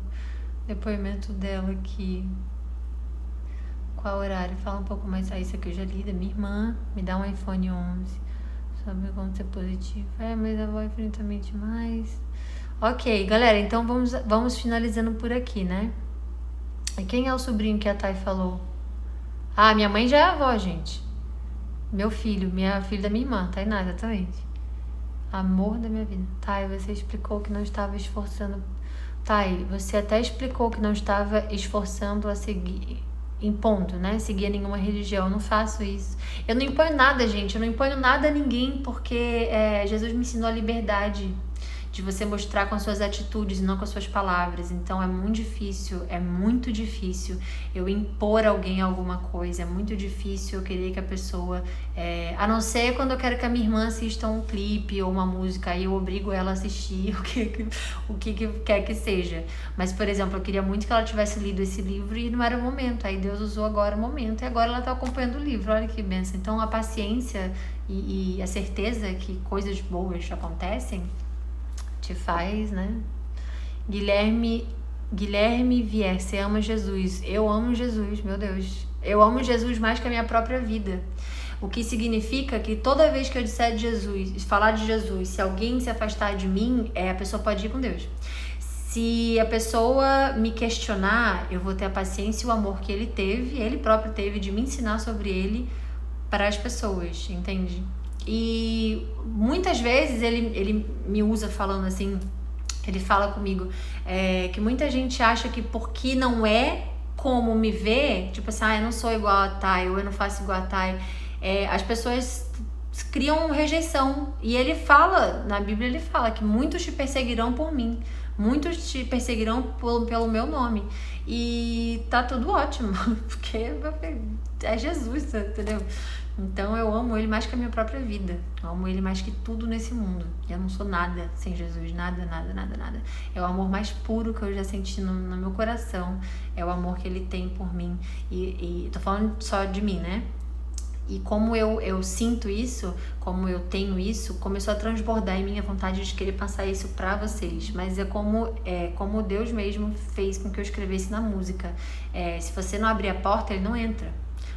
depoimento dela aqui. Qual horário? Fala um pouco mais. Isso aqui eu já li da minha irmã. Me dá um iPhone 11. Sabe como ser positivo. Mas a avó é infinitamente mais. Ok, galera, então vamos finalizando por aqui, né? E quem é o sobrinho que a Thay falou? Minha mãe já é avó, gente. Meu filho, filho da minha irmã, Tainá, exatamente. Amor da minha vida. Thay, você explicou que não estava esforçando. Thay, você até explicou que não estava esforçando a seguir, impondo, né? Seguir nenhuma religião. Eu não faço isso. Eu não imponho nada, gente. Eu não imponho nada a ninguém, porque Jesus me ensinou a liberdade. de você mostrar com suas atitudes e não com suas palavras. Então é muito difícil eu impor a alguém alguma coisa, é muito difícil eu querer que a pessoa, a não ser quando eu quero que a minha irmã assista um clipe ou uma música, aí eu obrigo ela a assistir o que quer que seja. Mas, por exemplo, eu queria muito que ela tivesse lido esse livro e não era o momento, aí Deus usou agora o momento e agora ela está acompanhando o livro, olha que bênção. Então a paciência e a certeza que coisas boas acontecem te faz, né? Guilherme Vier, você ama Jesus. Eu amo Jesus, meu Deus. Eu amo Jesus mais que a minha própria vida. O que significa que toda vez que eu disser de Jesus, falar de Jesus, se alguém se afastar de mim, a pessoa pode ir com Deus. Se a pessoa me questionar, eu vou ter a paciência e o amor que ele próprio teve de me ensinar sobre ele para as pessoas, entende? E muitas vezes ele me usa falando assim, ele fala comigo, que muita gente acha que porque não é como me vê, tipo assim, eu não sou igual a Thay, ou eu não faço igual a Thay, as pessoas criam rejeição. E ele fala, na Bíblia ele fala que muitos te perseguirão por mim, muitos te perseguirão pelo meu nome. E tá tudo ótimo, porque é Jesus, entendeu? Então eu amo ele mais que a minha própria vida. Eu amo ele mais que tudo nesse mundo. Eu não sou nada sem Jesus, nada. É o amor mais puro que eu já senti no meu coração. É o amor que ele tem por mim. E tô falando só de mim, né? E como eu sinto isso, como eu tenho isso, começou a transbordar em minha vontade de querer passar isso pra vocês. Mas é como Deus mesmo fez com que eu escrevesse na música. Se você não abrir a porta, ele não entra.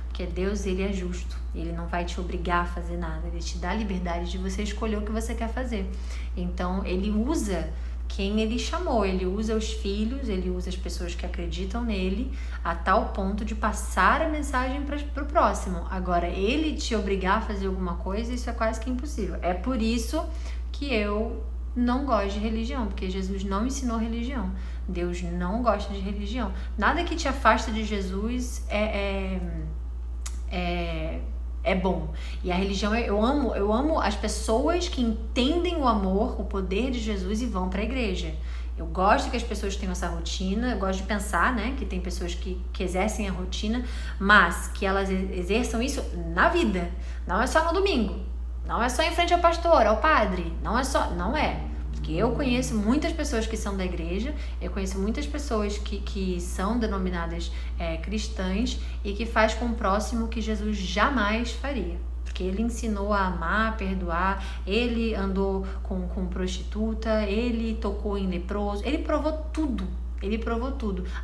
Porque Deus, ele é justo. Ele não vai te obrigar a fazer nada. Ele te dá a liberdade de você escolher o que você quer fazer. Então, ele usa quem ele chamou. Ele usa os filhos, ele usa as pessoas que acreditam nele, a tal ponto de passar a mensagem para o próximo. Agora, ele te obrigar a fazer alguma coisa, isso é quase que impossível. É por isso que eu não gosto de religião, porque Jesus não ensinou religião. Deus não gosta de religião. Nada que te afasta de Jesus é bom. E a religião, eu amo as pessoas que entendem o amor, o poder de Jesus e vão para a igreja. Eu gosto que as pessoas tenham essa rotina, eu gosto de pensar, né, que tem pessoas que exercem a rotina, mas que elas exerçam isso na vida. Não é só no domingo, não é só em frente ao pastor, ao padre, não é. Porque eu conheço muitas pessoas que são da igreja, eu conheço muitas pessoas que são denominadas cristãs e que faz com o próximo que Jesus jamais faria. Porque ele ensinou a amar, a perdoar, ele andou com prostituta, ele tocou em leproso, ele provou tudo.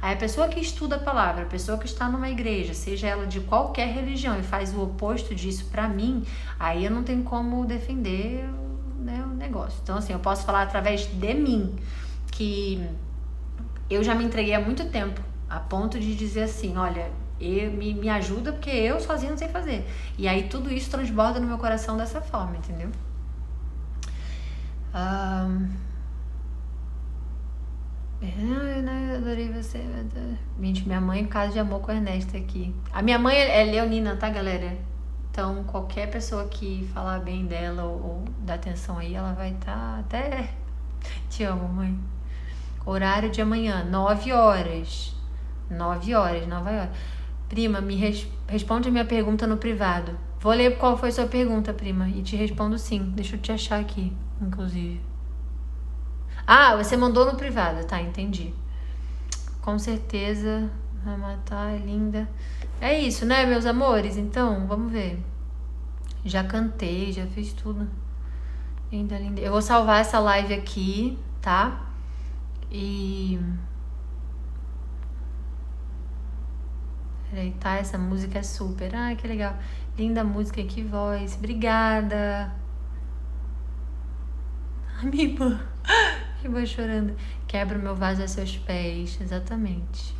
Aí a pessoa que estuda a palavra, a pessoa que está numa igreja, seja ela de qualquer religião e faz o oposto disso pra mim, aí eu não tenho como defender, né, o negócio. Então assim, eu posso falar através de mim, que eu já me entreguei há muito tempo, a ponto de dizer assim, olha, me ajuda porque eu sozinha não sei fazer. E aí tudo isso transborda no meu coração dessa forma, entendeu? Eu adorei você. Gente, minha mãe, caso de amor com a Ernesto aqui. A minha mãe é leonina, tá, galera? Então, qualquer pessoa que falar bem dela ou dar atenção aí, ela vai estar até... Te amo, mãe. Horário de amanhã, 9 horas. 9 horas, Nova York. Prima, responde a minha pergunta no privado. Vou ler qual foi a sua pergunta, prima, e te respondo sim. Deixa eu te achar aqui, inclusive. Ah, você mandou no privado, tá, entendi. Com certeza vai matar, é linda. É isso, né, meus amores? Então, vamos ver. Já cantei, já fiz tudo. Linda. Eu vou salvar essa live aqui, tá? E... Peraí, tá? Essa música é super. Ai, que legal. Linda música, que voz. Obrigada. Ai, minha irmã. Que vai chorando. Quebra o meu vaso a seus pés. Exatamente.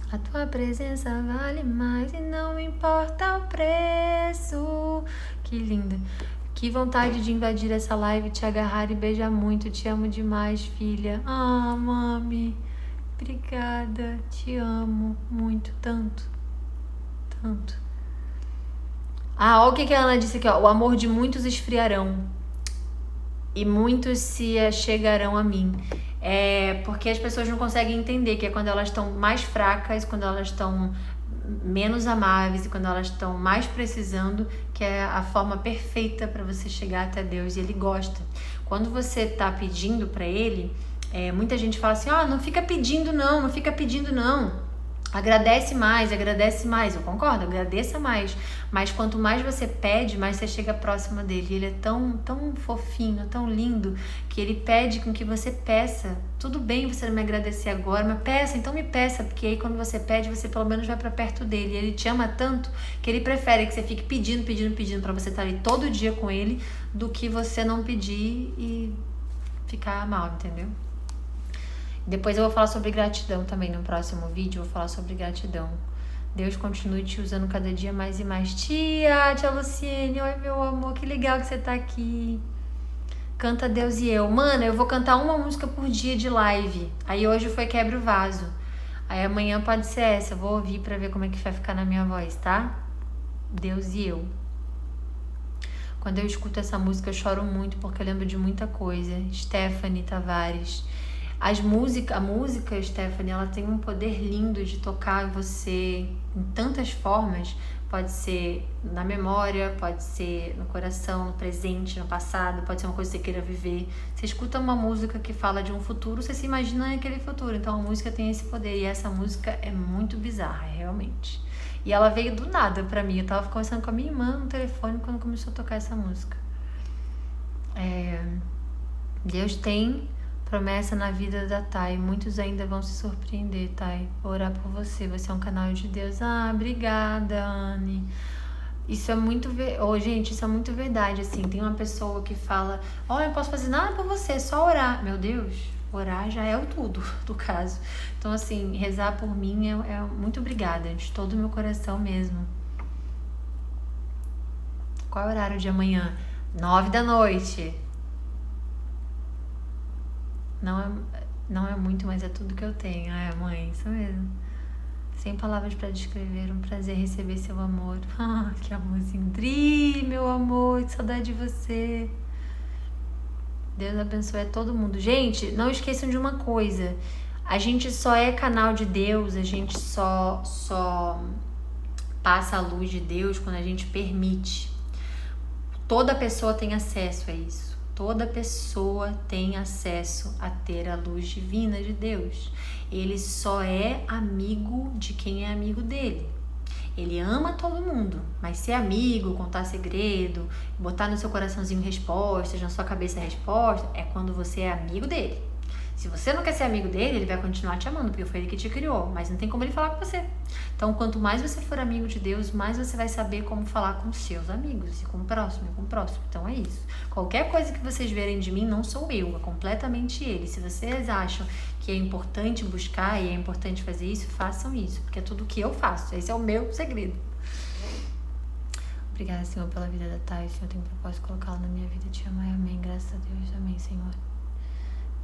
A tua presença vale mais e não importa o preço. Que linda. Que vontade de invadir essa live, te agarrar e beijar muito. Te amo demais, filha. Ah, mami. Obrigada. Te amo muito. Tanto. Tanto. Ah, olha o que a Ana disse aqui, ó. O amor de muitos esfriarão. e muitos se chegarão a mim. Porque as pessoas não conseguem entender que é quando elas estão mais fracas, quando elas estão menos amáveis e quando elas estão mais precisando, que é a forma perfeita para você chegar até Deus, e Ele gosta. Quando você está pedindo para Ele, muita gente fala assim, não fica pedindo não fica pedindo não. Agradece mais. Eu concordo, agradeça mais. Mas quanto mais você pede, mais você chega próximo dele. Ele é tão, tão fofinho, tão lindo, que ele pede com que você peça. Tudo bem você não me agradecer agora, mas peça, então me peça. Porque aí quando você pede, você pelo menos vai pra perto dele. Ele te ama tanto que ele prefere que você fique pedindo pra você estar ali todo dia com ele, do que você não pedir e ficar mal, entendeu? Depois eu vou falar sobre gratidão também no próximo vídeo, vou falar sobre gratidão. Deus continue te usando cada dia mais e mais. Tia Luciene, oi meu amor, que legal que você tá aqui. Canta Deus e eu. Mano, eu vou cantar uma música por dia de live. Aí hoje foi Quebra o Vaso. Aí amanhã pode ser essa, eu vou ouvir pra ver como é que vai ficar na minha voz, tá? Deus e eu. Quando eu escuto essa música eu choro muito porque eu lembro de muita coisa. Stephanie Tavares. A música, Stephanie, ela tem um poder lindo de tocar em você em tantas formas. Pode ser na memória, pode ser no coração, no presente, no passado, pode ser uma coisa que você queira viver. Você escuta uma música que fala de um futuro, você se imagina naquele futuro. Então a música tem esse poder e essa música é muito bizarra, realmente. E ela veio do nada pra mim. Eu tava conversando com a minha irmã no telefone quando começou a tocar essa música. Deus tem promessa na vida da Thay. Muitos ainda vão se surpreender, Thay. Vou orar por você. Você é um canal de Deus. Obrigada, Anne. Isso é muito... gente, isso é muito verdade, assim. Tem uma pessoa que fala, eu não posso fazer nada por você, só orar. Meu Deus, orar já é o tudo do caso. Então, assim, rezar por mim é muito obrigada, de todo o meu coração mesmo. Qual é o horário de amanhã? 9 da noite. Não é muito, mas é tudo que eu tenho. Mãe, isso mesmo. Sem palavras para descrever, um prazer receber seu amor. Que amorzinho. Dri, meu amor, que saudade de você. Deus abençoe a todo mundo. Gente, não esqueçam de uma coisa. A gente só é canal de Deus, a gente só passa a luz de Deus quando a gente permite. Toda pessoa tem acesso a isso. Toda pessoa tem acesso a ter a luz divina de Deus. Ele só é amigo de quem é amigo dele. Ele ama todo mundo, mas ser amigo, contar segredo, botar no seu coraçãozinho respostas, na sua cabeça resposta, é quando você é amigo dele. Se você não quer ser amigo dele, ele vai continuar te amando, porque foi ele que te criou, mas não tem como ele falar com você. Então, quanto mais você for amigo de Deus, mais você vai saber como falar com seus amigos, e com o próximo, Então é isso. Qualquer coisa que vocês verem de mim, não sou eu, é completamente ele. Se vocês acham que é importante buscar e é importante fazer isso, façam isso, porque é tudo o que eu faço. Esse é o meu segredo. Obrigada, Senhor, pela vida da Thay. Senhor, tem propósito de colocá-la na minha vida. Te amo, amém. Graças a Deus, amém, Senhor.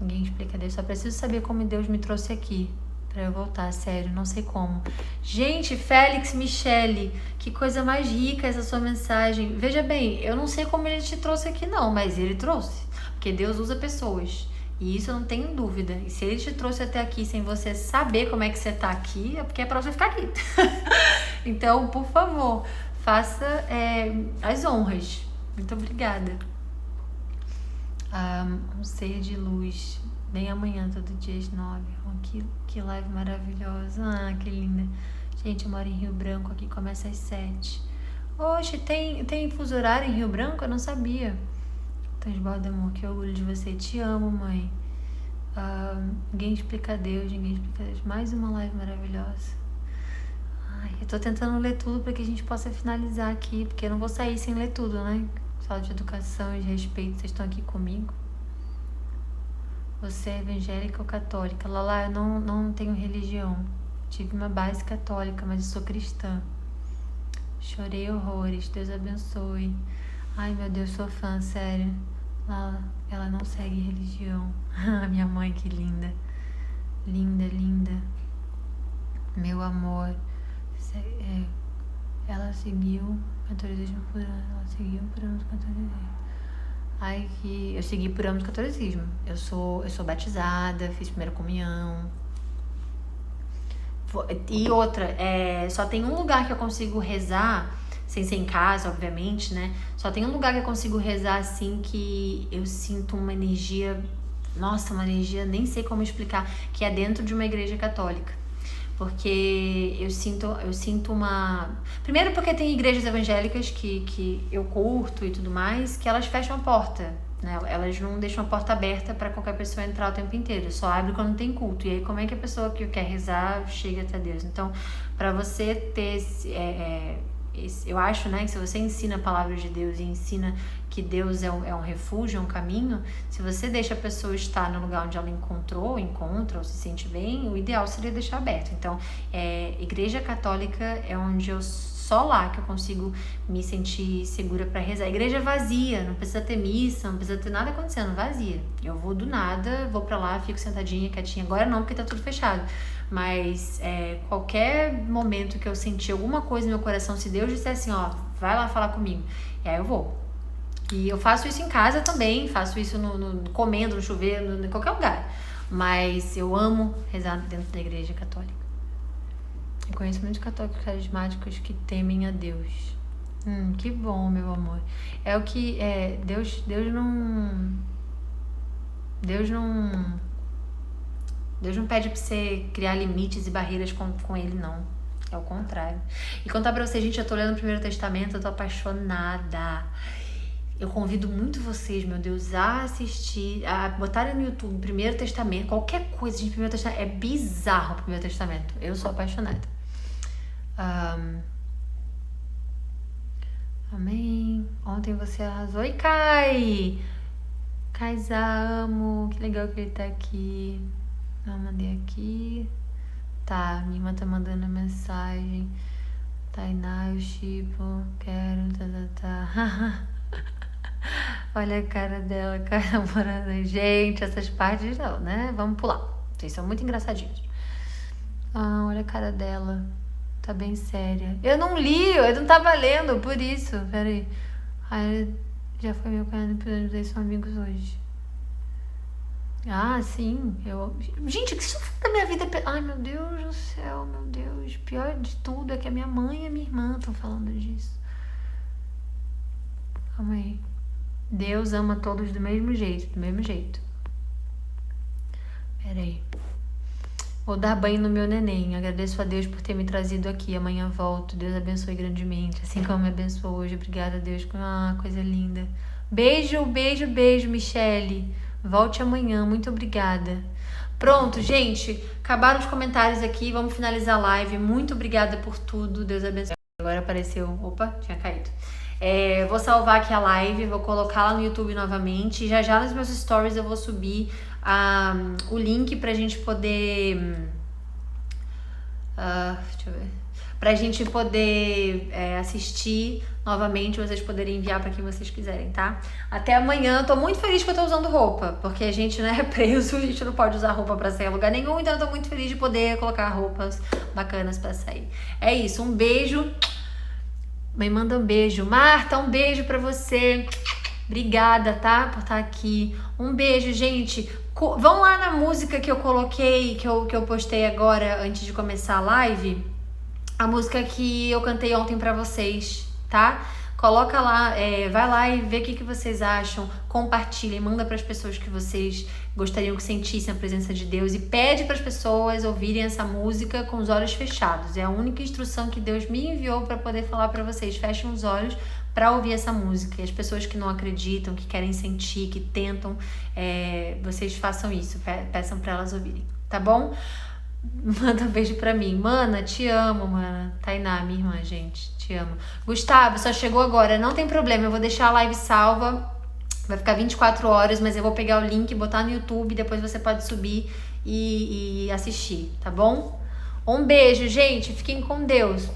Ninguém explica Deus, só preciso saber como Deus me trouxe aqui pra eu voltar, sério, não sei como. Gente, Félix Michele, que coisa mais rica essa sua mensagem. Veja bem, eu não sei como ele te trouxe aqui não, mas ele trouxe, porque Deus usa pessoas, e isso eu não tenho dúvida. E se ele te trouxe até aqui sem você saber como é que você tá aqui, é porque é pra você ficar aqui. Então, por favor, faça as honras. Muito obrigada. Um ser de luz. Bem amanhã, todo dia às 9. Que live maravilhosa. Que linda. Gente, eu moro em Rio Branco. Aqui começa às 7. Oxe, tem fuso horário em Rio Branco? Eu não sabia. Transborda, amor. Que orgulho de você. Te amo, mãe. Ninguém explica Deus. Mais uma live maravilhosa. Eu tô tentando ler tudo para que a gente possa finalizar aqui, porque eu não vou sair sem ler tudo, né? Sala de educação e de respeito, vocês estão aqui comigo? Você é evangélica ou católica? Lala, eu não tenho religião. Tive uma base católica, mas eu sou cristã. Chorei horrores, Deus abençoe. Ai, meu Deus, sou fã, sério. Lala, ela não segue religião. Minha mãe, que linda. Linda, linda. Meu amor. Ela seguiu catolicismo por anos. Ela seguiu por anos catolicismo. Ai, que eu segui por anos do catolicismo. Eu sou batizada, fiz primeira comunhão. E outra, só tem um lugar que eu consigo rezar, sem ser em casa, obviamente, né? Só tem um lugar que eu consigo rezar assim que eu sinto uma energia, nossa, uma energia, nem sei como explicar, que é dentro de uma igreja católica. Porque eu sinto uma... Primeiro porque tem igrejas evangélicas que eu curto e tudo mais, que elas fecham a porta, né? Elas não deixam a porta aberta para qualquer pessoa entrar o tempo inteiro, só abre quando tem culto. E aí como é que a pessoa que quer rezar chega até Deus? Então, para você ter eu acho, né, que se você ensina a palavra de Deus e ensina que Deus é um refúgio, é um caminho, se você deixa a pessoa estar no lugar onde ela encontra ou se sente bem, o ideal seria deixar aberto. Então, igreja católica é onde só lá que eu consigo me sentir segura para rezar. A igreja é vazia, não precisa ter missa, não precisa ter nada acontecendo, vazia. Eu vou do nada, vou para lá, fico sentadinha, quietinha. Agora não, porque tá tudo fechado. Mas qualquer momento que eu sentir alguma coisa no meu coração, se Deus disser assim, ó, vai lá falar comigo, e aí eu vou. E eu faço isso em casa também, faço isso comendo, no chuveiro, em qualquer lugar. Mas eu amo rezar dentro da igreja católica. Eu conheço muitos católicos carismáticos que temem a Deus. Que bom, meu amor. É o que... Deus não pede pra você criar limites e barreiras com ele, não. É o contrário. E contar pra vocês, gente, eu tô lendo o Primeiro Testamento, eu tô apaixonada. Eu convido muito vocês, meu Deus, a assistir, a botarem no YouTube Primeiro Testamento, qualquer coisa de Primeiro Testamento. É bizarro o Primeiro Testamento. Eu sou apaixonada. Amém. Ontem você arrasou. Oi, Kai! Kaisa, amo. Que legal que ele tá aqui. Eu mandei aqui. Tá, minha irmã tá mandando mensagem. Tainá, eu chipo. Quero, tá. Olha a cara dela, cara namorada. Gente, essas partes não, né? Vamos pular. Vocês são muito engraçadinhos. Olha a cara dela. Tá bem séria. Eu não li, eu não tava lendo, por isso. Peraí. Já foi meu canal e vocês são amigos hoje. Sim. Gente, que isso da minha vida... Ai, meu Deus do céu, meu Deus. Pior de tudo é que a minha mãe e a minha irmã estão falando disso. Calma aí. Deus ama todos do mesmo jeito, Peraí. Vou dar banho no meu neném. Agradeço a Deus por ter me trazido aqui. Amanhã volto. Deus abençoe grandemente. Assim como me abençoou hoje. Obrigada a Deus. Coisa linda. Beijo, Michele. Volte amanhã. Muito obrigada. Pronto, gente. Acabaram os comentários aqui. Vamos finalizar a live. Muito obrigada por tudo. Deus abençoe. Agora apareceu. Opa, tinha caído. Vou salvar aqui a live. Vou colocar lá no YouTube novamente. Já nos meus stories eu vou subir o link pra gente poder... deixa eu ver. Pra gente poder assistir novamente, vocês poderem enviar pra quem vocês quiserem, tá? Até amanhã. Tô muito feliz que eu tô usando roupa, porque a gente não é preso, a gente não pode usar roupa pra sair a lugar nenhum, então eu tô muito feliz de poder colocar roupas bacanas pra sair. É isso, um beijo. Mãe manda um beijo. Marta, um beijo pra você. Obrigada, tá? Por estar aqui. Um beijo, gente. Vão lá na música que eu coloquei, que eu postei agora, antes de começar a live. A música que eu cantei ontem pra vocês, tá? Coloca lá, vai lá e vê o que vocês acham. Compartilhem, manda pras pessoas que vocês gostariam que sentissem a presença de Deus. E pede pras pessoas ouvirem essa música com os olhos fechados. É a única instrução que Deus me enviou pra poder falar pra vocês. Fechem os olhos para ouvir essa música. E as pessoas que não acreditam, que querem sentir, que tentam, vocês façam isso, peçam para elas ouvirem, tá bom? Manda um beijo pra mim. Mana, te amo, mana. Tainá, minha irmã, gente, te amo. Gustavo, só chegou agora, não tem problema, eu vou deixar a live salva, vai ficar 24 horas, mas eu vou pegar o link, botar no YouTube, depois você pode subir e assistir, tá bom? Um beijo, gente, fiquem com Deus.